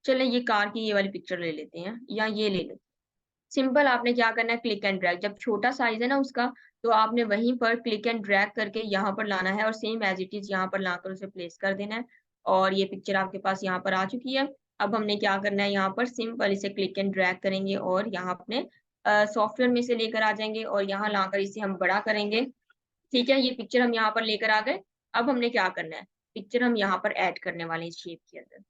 चले ये कार की ये वाली पिक्चर ले लेते हैं या ये ले लेते हैं। सिंपल आपने क्या करना है, क्लिक एंड ड्रैग, जब छोटा साइज है ना उसका, तो आपने वहीं पर क्लिक एंड ड्रैग करके यहाँ पर लाना है और सेम एज इट इज यहाँ पर लाकर उसे प्लेस कर देना है और ये पिक्चर आपके पास यहाँ पर आ चुकी है। अब हमने क्या करना है, यहाँ पर सिंपल इसे क्लिक एंड ड्रैग करेंगे और यहाँ अपने सॉफ्टवेयर में से लेकर आ जाएंगे और यहाँ लाकर इसे हम बड़ा करेंगे, ठीक है। ये पिक्चर हम यहाँ पर लेकर आ गए। अब हमने क्या करना है, पिक्चर हम यहाँ पर ऐड करने वाले हैं इस शेप के अंदर।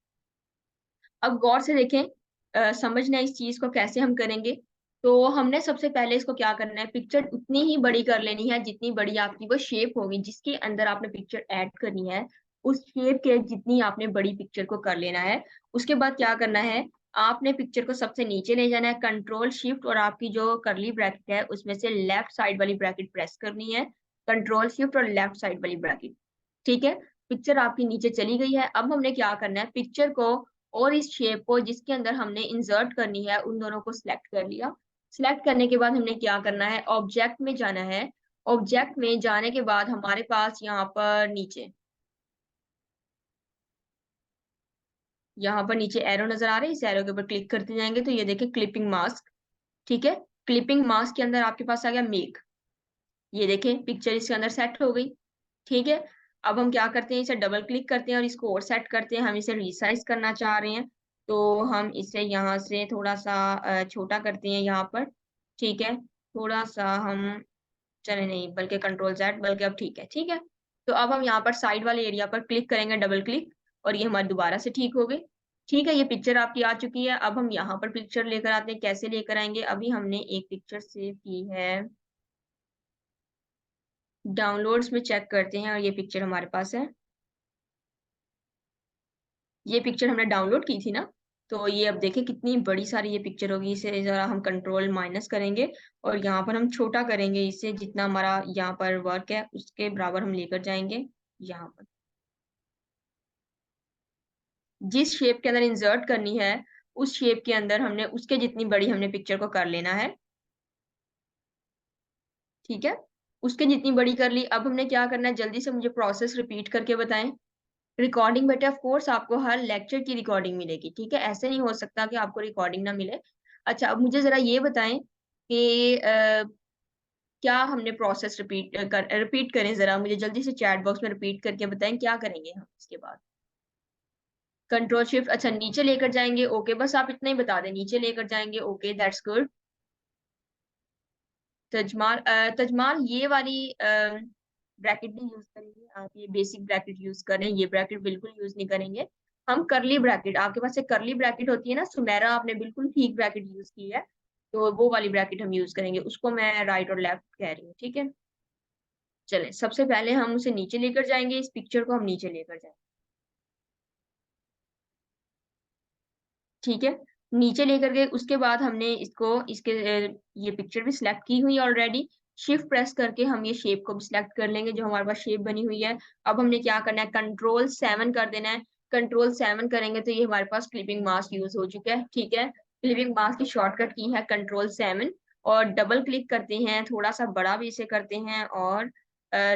अब गौर से देखें, समझना है इस चीज को कैसे हम करेंगे। तो हमने सबसे पहले इसको क्या करना है, पिक्चर उतनी ही बड़ी कर लेनी है जितनी बड़ी आपकी वो शेप होगी जिसके अंदर आपने पिक्चर ऐड करनी है, उस शेप के जितनी आपने बड़ी पिक्चर को कर लेना है। उसके बाद क्या करना है, आपने पिक्चर को सबसे नीचे ले जाना है, कंट्रोल शिफ्ट और आपकी जो करली ब्रैकेट है उसमें से लेफ्ट साइड वाली ब्रैकेट प्रेस करनी है, कंट्रोल शिफ्ट और लेफ्ट साइड वाली ब्रैकेट, ठीक है। पिक्चर आपकी नीचे चली गई है। अब हमने क्या करना है, पिक्चर को और इस शेप को जिसके अंदर हमने इंसर्ट करनी है उन दोनों को सिलेक्ट कर लिया। सिलेक्ट करने के बाद हमने क्या करना है, ऑब्जेक्ट में जाना है। ऑब्जेक्ट में जाने के बाद हमारे पास यहाँ पर नीचे, यहाँ पर नीचे एरो नजर आ रहा है, इस एरो के ऊपर क्लिक करते जाएंगे तो ये देखिए क्लिपिंग मास्क। ठीक है, क्लिपिंग मास्क के अंदर आपके पास आ गया मेक। ये देखें पिक्चर इसके अंदर सेट हो गई। ठीक है, अब हम क्या करते हैं, इसे डबल क्लिक करते हैं और इसको और सेट करते हैं। हम इसे रिसाइज करना चाह रहे हैं तो हम इसे यहाँ से थोड़ा सा छोटा करते हैं यहाँ पर। ठीक है, थोड़ा सा हम, चले नहीं बल्कि कंट्रोल जेड, बल्कि अब ठीक है। ठीक है, तो अब हम यहाँ पर साइड वाले एरिया पर क्लिक करेंगे, डबल क्लिक, और ये हमारी दोबारा से ठीक हो गई। ठीक है, ये पिक्चर आपकी आ चुकी है। अब हम यहाँ पर पिक्चर लेकर आते हैं, कैसे लेकर आएंगे, अभी हमने एक पिक्चर सेव की है, डाउनलोड्स में चेक करते हैं और ये पिक्चर हमारे पास है। ये पिक्चर हमने डाउनलोड की थी ना, तो ये अब देखें कितनी बड़ी सारी ये पिक्चर होगी। इसे जरा हम कंट्रोल माइनस करेंगे और यहाँ पर हम छोटा करेंगे इसे, जितना हमारा यहाँ पर वर्क है उसके बराबर हम लेकर जाएंगे। यहाँ पर जिस शेप के अंदर इंसर्ट करनी है, उस शेप के अंदर हमने उसके जितनी बड़ी हमने पिक्चर को कर लेना है। ठीक है, उसके जितनी बड़ी कर ली। अब हमने क्या करना है, जल्दी से मुझे प्रोसेस रिपीट करके बताएं। रिकॉर्डिंग बेटे ऑफ कोर्स आपको हर लेक्चर की रिकॉर्डिंग मिलेगी। ठीक है, ऐसे नहीं हो सकता कि आपको रिकॉर्डिंग ना मिले। अच्छा, अब मुझे जरा ये बताएं कि क्या हमने प्रोसेस रिपीट करें, जरा मुझे जल्दी से चैट बॉक्स में रिपीट करके बताएं क्या करेंगे हम इसके बाद। कंट्रोल शिफ्ट, अच्छा नीचे लेकर जाएंगे, ओके, बस आप इतना ही बता दें, नीचे लेकर जाएंगे, ओके दैट्स गुड। तजमाल तजमाल ये वाली ब्रैकेट नहीं यूज करेंगे आप, ये बेसिक ब्रैकेट यूज करें, ये ब्रैकेट बिल्कुल यूज नहीं करेंगे। हम करली ब्रैकेट, आपके पास एक करली ब्रैकेट होती है ना, सुमेरा आपने बिल्कुल ठीक ब्रैकेट यूज की है, तो वो वाली ब्रैकेट हम यूज करेंगे, उसको मैं राइट और लेफ्ट कह रही हूँ। ठीक है, चलें सबसे पहले हम उसे नीचे लेकर जाएंगे, इस पिक्चर को हम नीचे लेकर जाएंगे। ठीक है, नीचे लेकर गए, उसके बाद हमने इसको इसके ये पिक्चर भी सिलेक्ट की हुई है ऑलरेडी। शिफ्ट प्रेस करके हम ये शेप को भी सिलेक्ट कर लेंगे जो हमारे पास शेप बनी हुई है। अब हमने क्या करना है, कंट्रोल 7 कर देना है। कंट्रोल 7 करेंगे तो ये हमारे पास क्लिपिंग मास्क यूज हो चुका है। ठीक है, क्लिपिंग मास्क की शॉर्टकट की है कंट्रोल 7, और डबल क्लिक करते हैं, थोड़ा सा बड़ा भी इसे करते हैं और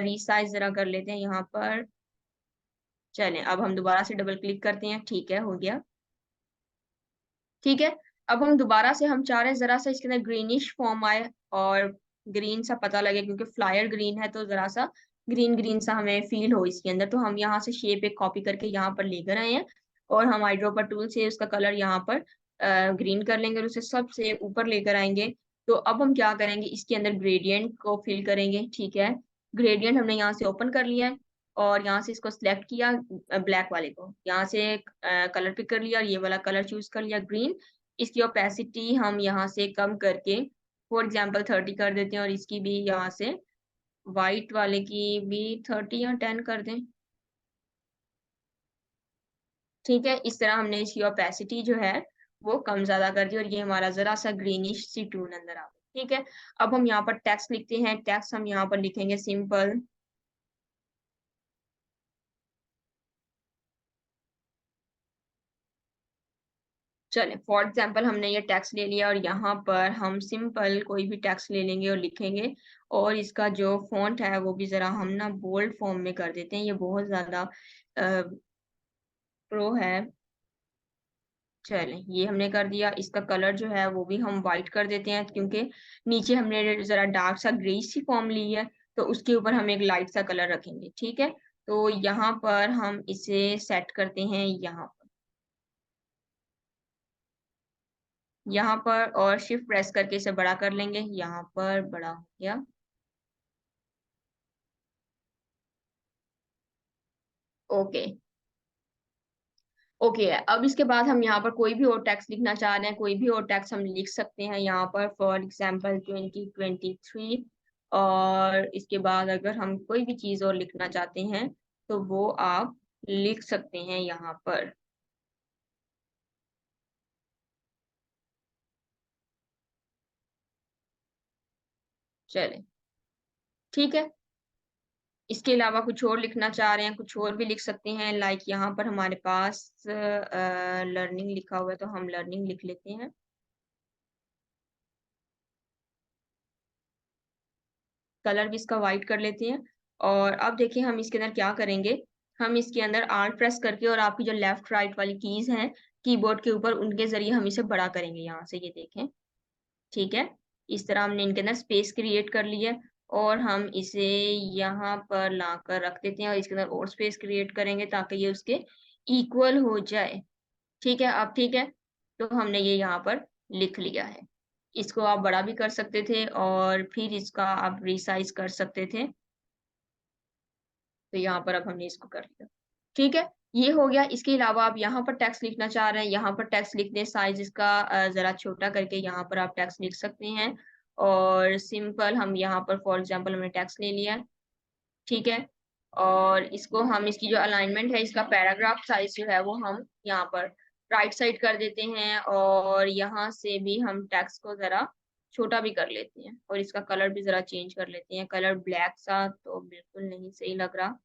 रिसाइज जरा कर लेते हैं यहाँ पर। चलें, अब हम दोबारा से डबल क्लिक करते हैं, ठीक है, हो गया। ठीक है, अब हम दोबारा से हम चाह रहे हैं जरा सा इसके अंदर ग्रीनिश फॉर्म आए और ग्रीन सा पता लगे, क्योंकि फ्लायर ग्रीन है तो जरा सा ग्रीन ग्रीन सा हमें फील हो इसके अंदर। तो हम यहाँ से शेप एक कॉपी करके यहाँ पर लेकर आए हैं और हम आईड्रोपर टूल से उसका कलर यहाँ पर ग्रीन कर लेंगे और उसे सबसे ऊपर लेकर आएंगे। तो अब हम क्या करेंगे, इसके अंदर ग्रेडियंट को फिल करेंगे। ठीक है, ग्रेडियंट हमने यहाँ से ओपन कर लिया है और यहाँ से इसको सिलेक्ट किया, ब्लैक वाले को यहाँ से कलर पिक कर लिया और ये वाला कलर चूज कर लिया, ग्रीन। इसकी ओपेसिटी हम यहाँ से कम करके फॉर एग्जांपल 30 कर देते हैं और इसकी भी यहाँ से वाइट वाले की भी 30 या 10 कर दें। ठीक है, इस तरह हमने इसकी ओपेसिटी जो है वो कम ज्यादा कर दी और ये हमारा जरा सा ग्रीनिश सी टून अंदर आ गई। ठीक है, अब हम यहाँ पर टेक्स्ट लिखते हैं, टेक्स्ट हम यहाँ पर लिखेंगे सिंपल। चलें, फॉर एग्जाम्पल हमने ये टेक्स्ट ले लिया और यहाँ पर हम सिंपल कोई भी टेक्स्ट ले लेंगे और लिखेंगे, और इसका जो फॉन्ट है वो भी जरा हम ना बोल्ड फॉर्म में कर देते हैं, ये बहुत ज्यादा प्रो है। चलें, ये हमने कर दिया। इसका कलर जो है वो भी हम वाइट कर देते हैं, क्योंकि नीचे हमने जरा डार्क सा ग्रे सी फॉर्म ली है, तो उसके ऊपर हम एक लाइट सा कलर रखेंगे। ठीक है, तो यहाँ पर हम इसे सेट करते हैं यहाँ पर और शिफ्ट प्रेस करके इसे बड़ा कर लेंगे, यहाँ पर बड़ा हो गया। ओके, ओके, अब इसके बाद हम यहाँ पर कोई भी और टैक्स लिखना चाह रहे हैं, कोई भी और टैक्स हम लिख सकते हैं यहाँ पर, फॉर एग्जांपल 2023। और इसके बाद अगर हम कोई भी चीज़ और लिखना चाहते हैं तो वो आप लिख सकते हैं यहाँ पर। चलें, ठीक है, इसके अलावा कुछ और लिखना चाह रहे हैं, कुछ और भी लिख सकते हैं, लाइक यहाँ पर हमारे पास लर्निंग लिखा हुआ है तो हम लर्निंग लिख लेते हैं। कलर भी इसका वाइट कर लेते हैं। और अब देखिए हम इसके अंदर क्या करेंगे, हम इसके अंदर आल्ट प्रेस करके और आपकी जो लेफ्ट राइट वाली कीज़ हैं कीबोर्ड के ऊपर, उनके ज़रिए हम इसे बड़ा करेंगे यहाँ से, ये देखें। ठीक है? इस तरह हमने इनके अंदर स्पेस क्रिएट कर ली है और हम इसे यहाँ पर लाकर रख देते हैं और इसके अंदर और स्पेस क्रिएट करेंगे ताकि ये उसके इक्वल हो जाए। ठीक है? अब ठीक है? तो हमने ये यहाँ पर लिख लिया है। इसको आप बड़ा भी कर सकते थे और फिर इसका आप रिसाइज़ कर सकते थे। तो यहाँ पर अब हमने इसको कर लिया। ठीक है? ये हो गया। इसके अलावा आप यहाँ पर टेक्स्ट लिखना चाह रहे हैं, यहाँ पर टेक्स्ट लिख दें, साइज़ इसका ज़रा छोटा करके यहाँ पर आप टेक्स्ट लिख सकते हैं। और सिंपल हम यहाँ पर फॉर एग्ज़ाम्पल हमने टेक्स्ट ले लिया, ठीक है? और इसको हम इसकी जो अलाइनमेंट है, इसका पैराग्राफ साइज़ जो है वो हम यहाँ पर राइट साइड कर देते हैं और यहाँ से भी हम टेक्स्ट को ज़रा छोटा भी कर लेते हैं और इसका कलर भी ज़रा चेंज कर लेते हैं। कलर ब्लैक सा तो बिल्कुल नहीं सही लग रहा।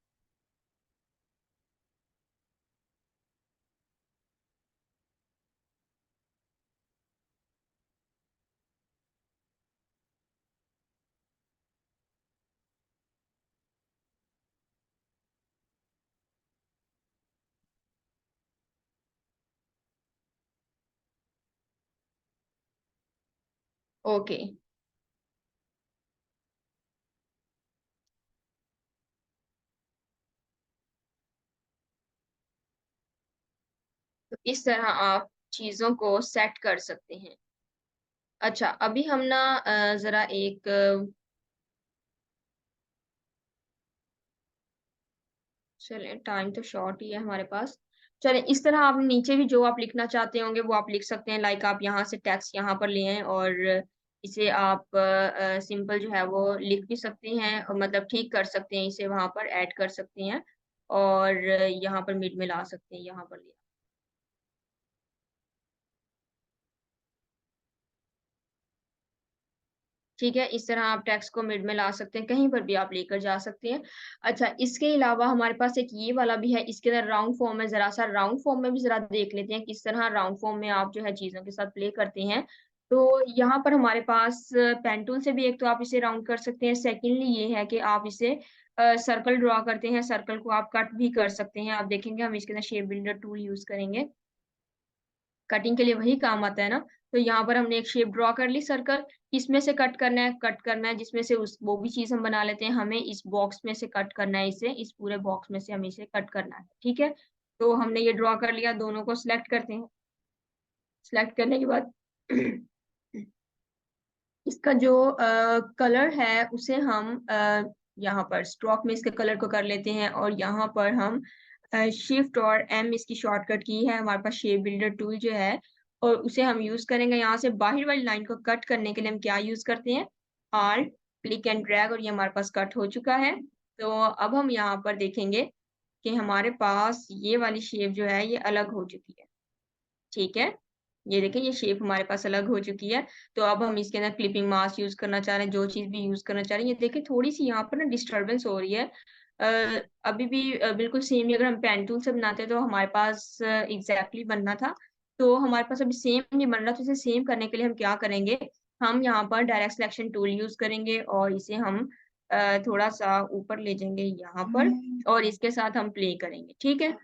ओके। तो इस तरह आप चीज़ों को सेट कर सकते हैं। अच्छा, अभी हम ना ज़रा एक चलें टाइम तो शॉर्ट ही है हमारे पास। चलें इस तरह आप नीचे भी जो आप लिखना चाहते होंगे वो आप लिख सकते हैं। लाइक आप यहाँ से टेक्स्ट यहाँ पर ले आएँ और इसे आप सिंपल जो है वो लिख भी सकते हैं और मतलब ठीक कर सकते हैं, इसे वहाँ पर ऐड कर सकते हैं और यहाँ पर मिड में ला सकते हैं, यहाँ पर ले ठीक है, इस तरह आप टेक्स्ट को मिड में ला सकते हैं, कहीं पर भी आप लेकर जा सकते हैं। अच्छा, इसके अलावा हमारे पास एक ये वाला भी है, इसके अंदर राउंड फॉर्म है, ज़रा-सा राउंड फॉर्म में भी ज़रा देख लेते हैं, किस तरह राउंड फॉर्म में आप जो है चीज़ों के साथ प्ले करते हैं। तो यहाँ पर हमारे पास पेन टूल से भी एक तो आप इसे राउंड कर सकते हैं, सेकंडली ये है कि आप इसे सर्कल ड्रॉ करते हैं, सर्कल को आप कट भी कर सकते हैं। आप देखेंगे हम इसके अंदर शेप बिल्डर टूल यूज़ करेंगे। कटिंग के लिए वही काम आता है ना, तो यहाँ पर हमने एक शेप ड्रॉ कर ली सर्कल, किसमें से कट करना है जिसमें से उस वो भी चीज़ हम बना लेते हैं, हमें इस बॉक्स में से कट करना है इसे, इस पूरे बॉक्स में से हमें इसे कट करना है, ठीक है? तो हमने ये ड्रॉ कर लिया, दोनों को सिलेक्ट करते हैं, सिलेक्ट करने के बाद इसका जो कलर है उसे हम यहाँ पर स्ट्रोक में इसके कलर को कर लेते हैं और यहाँ पर हम शिफ्ट और एम इसकी शॉर्टकट की है हमारे पास शेप बिल्डर टूल जो है और उसे हम यूज़ करेंगे यहाँ से बाहर वाली लाइन को कट करने के लिए हम क्या यूज़ करते हैं आल्ट क्लिक एंड ड्रैग और ये हमारे पास कट हो चुका है। तो अब हम यहाँ पर देखेंगे कि हमारे पास ये वाली शेप जो है ये अलग हो चुकी है। ठीक है? ये देखिए ये शेप हमारे पास अलग हो चुकी है। तो अब हम इसके अंदर क्लिपिंग मास्क यूज़ करना चाह रहे हैं, जो चीज़ भी यूज़ करना चाह रहे हैं। ये देखिए थोड़ी-सी यहाँ पर ना डिस्टर्बेंस हो रही है। अभी भी बिल्कुल सेम ही अगर हम पेन टूल से बनाते तो हमारे पास एग्ज़ैक्टली बनना था। तो हमारे पास अभी सेम नहीं बन रहा तो इसे सेम करने के लिए हम क्या करेंगे, हम यहाँ पर डायरेक्ट सिलेक्शन टूल यूज़ करेंगे और इसे हम थोड़ा-सा ऊपर ले जाएँगे यहाँ पर और इसके साथ हम प्ले करेंगे। ठीक है?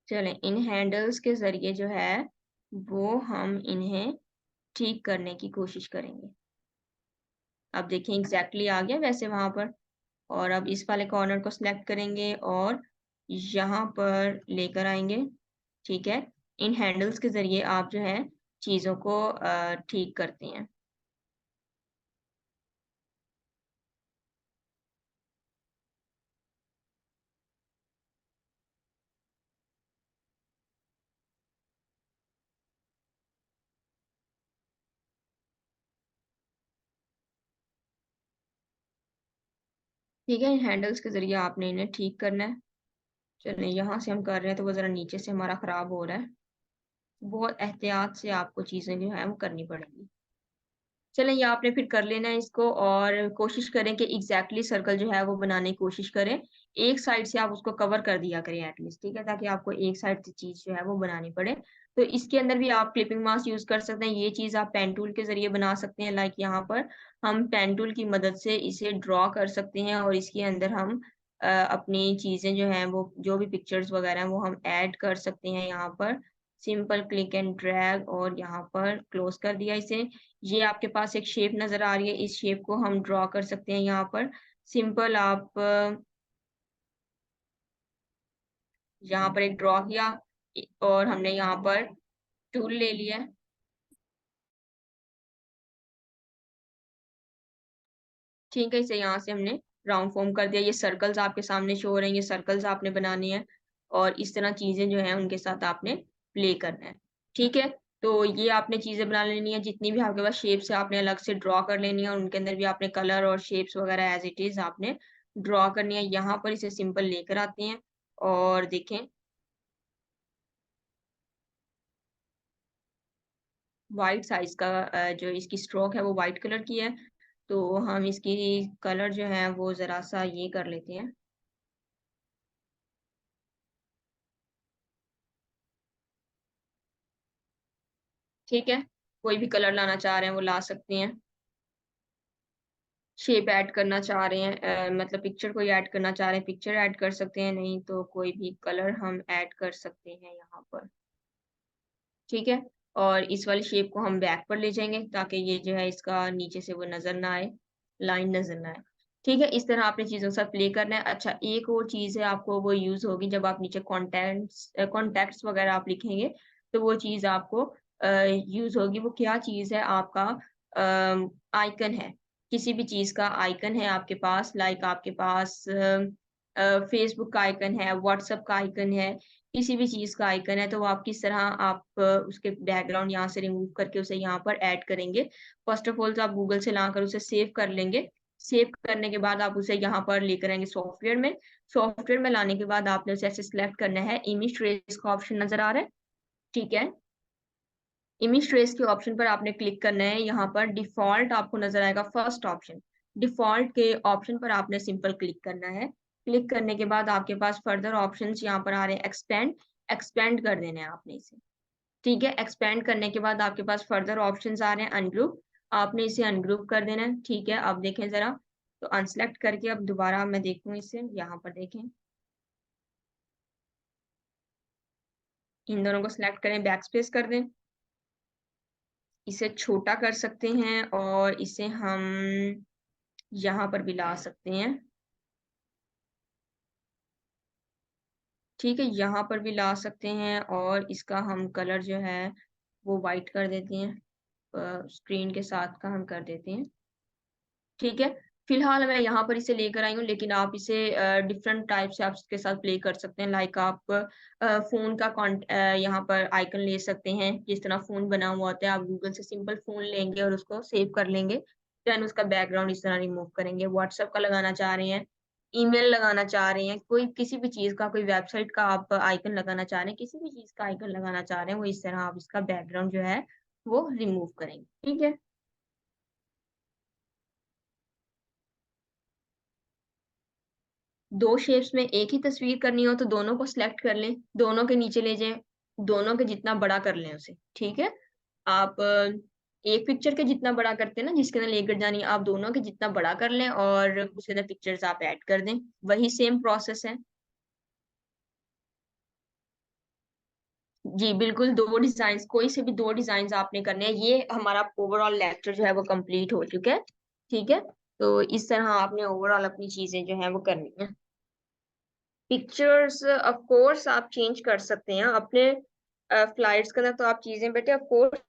चलें इन हैंडल्स के ज़रिए जो है, वो हम इन्हें ठीक करने की कोशिश करेंगे। अब देखें एग्ज़ैक्टली आ गया वैसे वहाँ पर और अब इस वाले कॉर्नर को सिलेक्ट करेंगे और यहाँ पर लेकर आएँगे, ठीक है? इन हैंडल्स के ज़रिए आप जो है चीज़ों को ठीक करते हैं। ठीक है? इन हैंडल्स के ज़रिए आपने इन्हें ठीक करना है। चलें यहाँ से हम कर रहे हैं तो वो ज़रा नीचे से हमारा ख़राब हो रहा है। बहुत एहतियात से आपको चीज़ें जो हैं वो करनी पड़ेंगी। चलें, ये आपने फिर कर लेना है इसको, और कोशिश करें कि एग्जैक्टली सर्कल जो है वो बनाने की कोशिश करें। एक साइड से आप उसको कवर कर दिया करें एटलीस्ट, ठीक है, ताकि आपको एक साइड से चीज जो है वो बनानी पड़े। तो इसके अंदर भी आप क्लिपिंग मास्क यूज कर सकते हैं। ये चीज आप पेन टूल के जरिए बना सकते हैं। लाइक यहाँ पर हम पेन टूल की मदद से इसे ड्रॉ कर सकते हैं, और इसके अंदर हम अपनी चीजें जो हैं वो जो भी पिक्चर्स वगैरह हैं वो हम ऐड कर सकते हैं यहाँ पर। सिंपल क्लिक एंड ड्रैग, और यहाँ पर क्लोज कर दिया इसे। ये आपके पास एक शेप नजर आ रही है, इस शेप को हम ड्रॉ कर सकते हैं यहाँ पर। सिंपल आप यहाँ पर एक ड्रॉ किया, और हमने यहाँ पर टूल ले लिया। ठीक है, इसे यहाँ से हमने राउंड फॉर्म कर दिया। ये सर्कल्स आपके सामने शो हो रहे हैं, ये सर्कल्स आपने बनाने हैं, और इस तरह चीजें जो हैं उनके साथ आपने प्ले करना है। ठीक है, तो ये आपने चीजें बना लेनी है। जितनी भी आपके पास शेप्स है आपने अलग से ड्रॉ कर लेनी है, और उनके अंदर भी आपने कलर और शेप्स वगैरह एज इट इज आपने ड्रॉ करनी है। यहाँ पर इसे सिंपल लेकर आते हैं, और देखें वाइट साइज का जो इसकी स्ट्रोक है वो वाइट कलर की है। तो हम इसकी कलर जो है वो जरा सा ये कर लेते हैं। ठीक है, कोई भी कलर लाना चाह रहे हैं वो ला सकते हैं। शेप ऐड करना चाह रहे हैं, मतलब पिक्चर कोई ऐड करना चाह रहे हैं पिक्चर ऐड कर सकते हैं, नहीं तो कोई भी कलर हम ऐड कर सकते हैं यहाँ पर। ठीक है, और इस वाली शेप को हम बैक पर ले जाएंगे ताकि ये जो है इसका नीचे से वो नजर ना आए, लाइन नजर ना आए। ठीक है, इस तरह आपने चीजों के साथ प्ले करना है। अच्छा, एक और चीज है, आपको वो यूज होगी जब आप नीचे कॉन्टेक्ट्स वगैरह आप लिखेंगे, तो वो चीज आपको यूज होगी। वो क्या चीज है? आपका आइकन है, किसी भी चीज का आइकन है आपके पास। लाइक आपके पास फेसबुक का आइकन है, व्हाट्सएप का आइकन है, किसी भी चीज़ का आइकन है, तो वो आप किस तरह आप उसके बैकग्राउंड यहाँ से रिमूव करके उसे यहाँ पर ऐड करेंगे। फर्स्ट ऑफ ऑल तो आप गूगल से लाकर उसे सेव कर लेंगे। सेव करने के बाद आप उसे यहाँ पर लेकर आएंगे सॉफ्टवेयर में। सॉफ्टवेयर में लाने के बाद आपने उसे ऐसे सिलेक्ट करना है। इमेज ट्रेस का ऑप्शन नजर आ रहा है, ठीक है। इमेज ट्रेस के ऑप्शन पर आपने क्लिक करना है। यहाँ पर डिफॉल्ट आपको नजर आएगा फर्स्ट ऑप्शन। डिफॉल्ट के ऑप्शन पर आपने सिंपल क्लिक करना है। क्लिक करने के बाद आपके पास फर्दर ऑप्शंस यहाँ पर आ रहे हैं। एक्सपेंड, एक्सपेंड कर देना है आपने इसे। ठीक है, एक्सपेंड करने के बाद आपके पास फर्दर ऑप्शंस आ रहे हैं। अनग्रुप, आपने इसे अनग्रुप कर देना है। ठीक है, अब देखें जरा, तो अनसेलेक्ट करके अब दोबारा मैं देखूं इसे, यहाँ पर देखें, इन दोनों को सिलेक्ट करें, बैक स्पेस कर दें। इसे छोटा कर सकते हैं, और इसे हम यहाँ पर भी ला सकते हैं। ठीक है, यहाँ पर भी ला सकते हैं, और इसका हम कलर जो है वो वाइट कर देते हैं। स्क्रीन के साथ का हम कर देते हैं। ठीक है, फिलहाल मैं यहाँ पर इसे लेकर आई हूँ, लेकिन आप इसे डिफरेंट टाइप से आप इसके साथ प्ले कर सकते हैं। लाइक आप फोन का यहाँ पर आइकन ले सकते हैं। जिस तरह फोन बना हुआ होता है, आप गूगल से सिंपल फोन लेंगे और उसको सेव कर लेंगे, देन उसका बैकग्राउंड इस तरह रिमूव करेंगे। व्हाट्सएप का लगाना चाह रहे हैं, ईमेल लगाना चाह रहे हैं, कोई किसी भी चीज का, कोई वेबसाइट का आप आइकन लगाना चाह रहे हैं, किसी भी चीज का आइकन लगाना चाह रहे हैं, वो इस तरह आप इसका बैकग्राउंड जो है वो रिमूव करेंगे। ठीक है, दो शेप्स में एक ही तस्वीर करनी हो तो दोनों को सिलेक्ट कर लें, दोनों के नीचे ले जाएं, दोनों के जितना बड़ा कर लें उसे। ठीक है, आप एक पिक्चर के जितना बड़ा करते हैं ना जिसके अंदर लेकर जानी है, आप दोनों के जितना बड़ा कर लें और उसके अंदर पिक्चर्स आप ऐड कर दें। वही सेम प्रोसेस है। जी बिल्कुल, दो डिजाइन, कोई से भी दो डिजाइन आपने करने हैं। ये हमारा ओवरऑल लेक्चर जो है वो कंप्लीट हो चुका है। ठीक है, तो इस तरह आपने ओवरऑल अपनी चीजें जो है वो करनी है। पिक्चर्स ऑफ कोर्स आप चेंज कर सकते हैं अपने फ्लाइट्स के अंदर, तो आप चीजें बेटे ऑफ कोर्स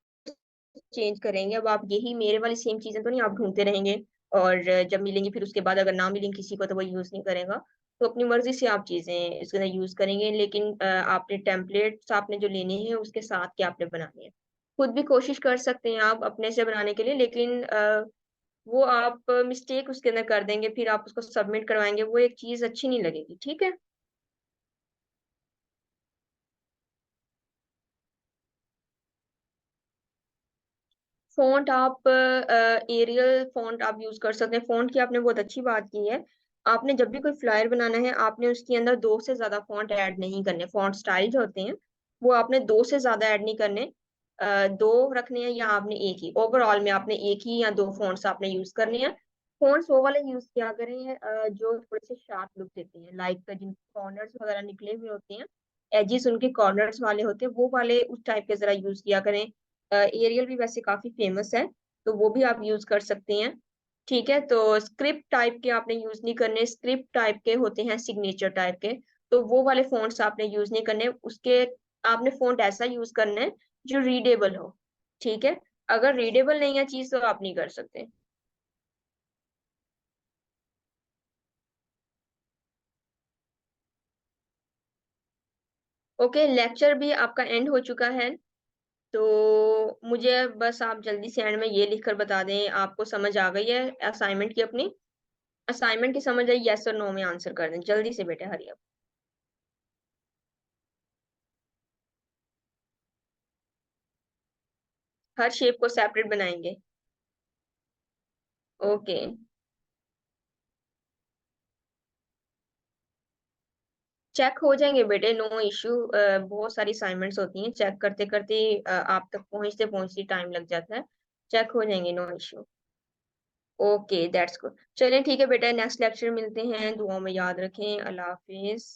चेंज करेंगे। अब आप यही मेरे वाली सेम चीजें तो नहीं आप ढूंढते रहेंगे, और जब मिलेंगी फिर उसके बाद अगर ना मिलेंगी किसी को तो वो यूज नहीं करेगा। तो अपनी मर्जी से आप चीजें इसके अंदर यूज करेंगे, लेकिन आपने टेम्पलेट्स आपने जो लेने हैं उसके साथ के आपने बनाने हैं। खुद भी कोशिश कर सकते हैं आप अपने से बनाने के लिए, लेकिन वो आप मिस्टेक उसके अंदर कर देंगे, फिर आप उसको सबमिट करवाएंगे, वो एक चीज अच्छी नहीं लगेगी। ठीक है, फ़ॉन्ट आप एरियल फ़ॉन्ट आप यूज़ कर सकते हैं। फ़ॉन्ट की आपने बहुत अच्छी बात की है। आपने जब भी कोई फ्लायर बनाना है, आपने उसके अंदर 2 से ज़्यादा फ़ॉन्ट ऐड नहीं करने। फ़ॉन्ट स्टाइल जो होते हैं, वो आपने 2 से ज़्यादा ऐड नहीं करने। 2 रखने हैं या आपने 1 ही। ओवरऑल में आपने 1 ही या 2 फ़ॉन्ट्स आपने यूज़ करने हैं। फ़ॉन्ट्स वो वाले यूज़ किया करें जो थोड़े से शार्प लुक देते हैं, लाइक जिनके कॉर्नर्स वगैरह निकले हुए होते हैं, एजेस उनके कॉर्नर्स वाले होते हैं, वो वाले उस टाइप के ज़रा यूज़ किया करें। एरियल भी वैसे काफ़ी फ़ेमस है, तो वो भी आप यूज़ कर सकते हैं, ठीक है? तो स्क्रिप्ट टाइप के आपने यूज़ नहीं करने, स्क्रिप्ट टाइप के होते हैं सिग्नेचर टाइप के, तो वो वाले फ़ॉन्ट्स आपने यूज़ नहीं करने, उसके आपने फ़ॉन्ट ऐसा यूज़ करना है जो रीडेबल हो, ठीक है? अगर रीडेबल नहीं है चीज़ तो आप नहीं कर सकते। ओके, लेक्चर भी आपका एंड हो चुका है, तो मुझे बस आप जल्दी से एंड में ये लिख कर बता दें, आपको समझ आ गई है असाइनमेंट की अपनी? असाइनमेंट की समझ आई, येस और नो में आंसर कर दें। जल्दी से बेटा हरी अप। हर शेप को सेपरेट बनाएँगे। ओके। चेक हो जाएँगे बेटे, नो इश्यू बहुत सारी असाइनमेंट्स होती हैं, चेक करते-करते आप तक पहुँचते-पहुँचते टाइम लग जाता है। चेक हो जाएँगे, no issue. Okay, that's good. चलिए ठीक है बेटा, नेक्स्ट लेक्चर मिलते हैं। दुआओं में याद रखें। अल्लाह हाफ़िज़।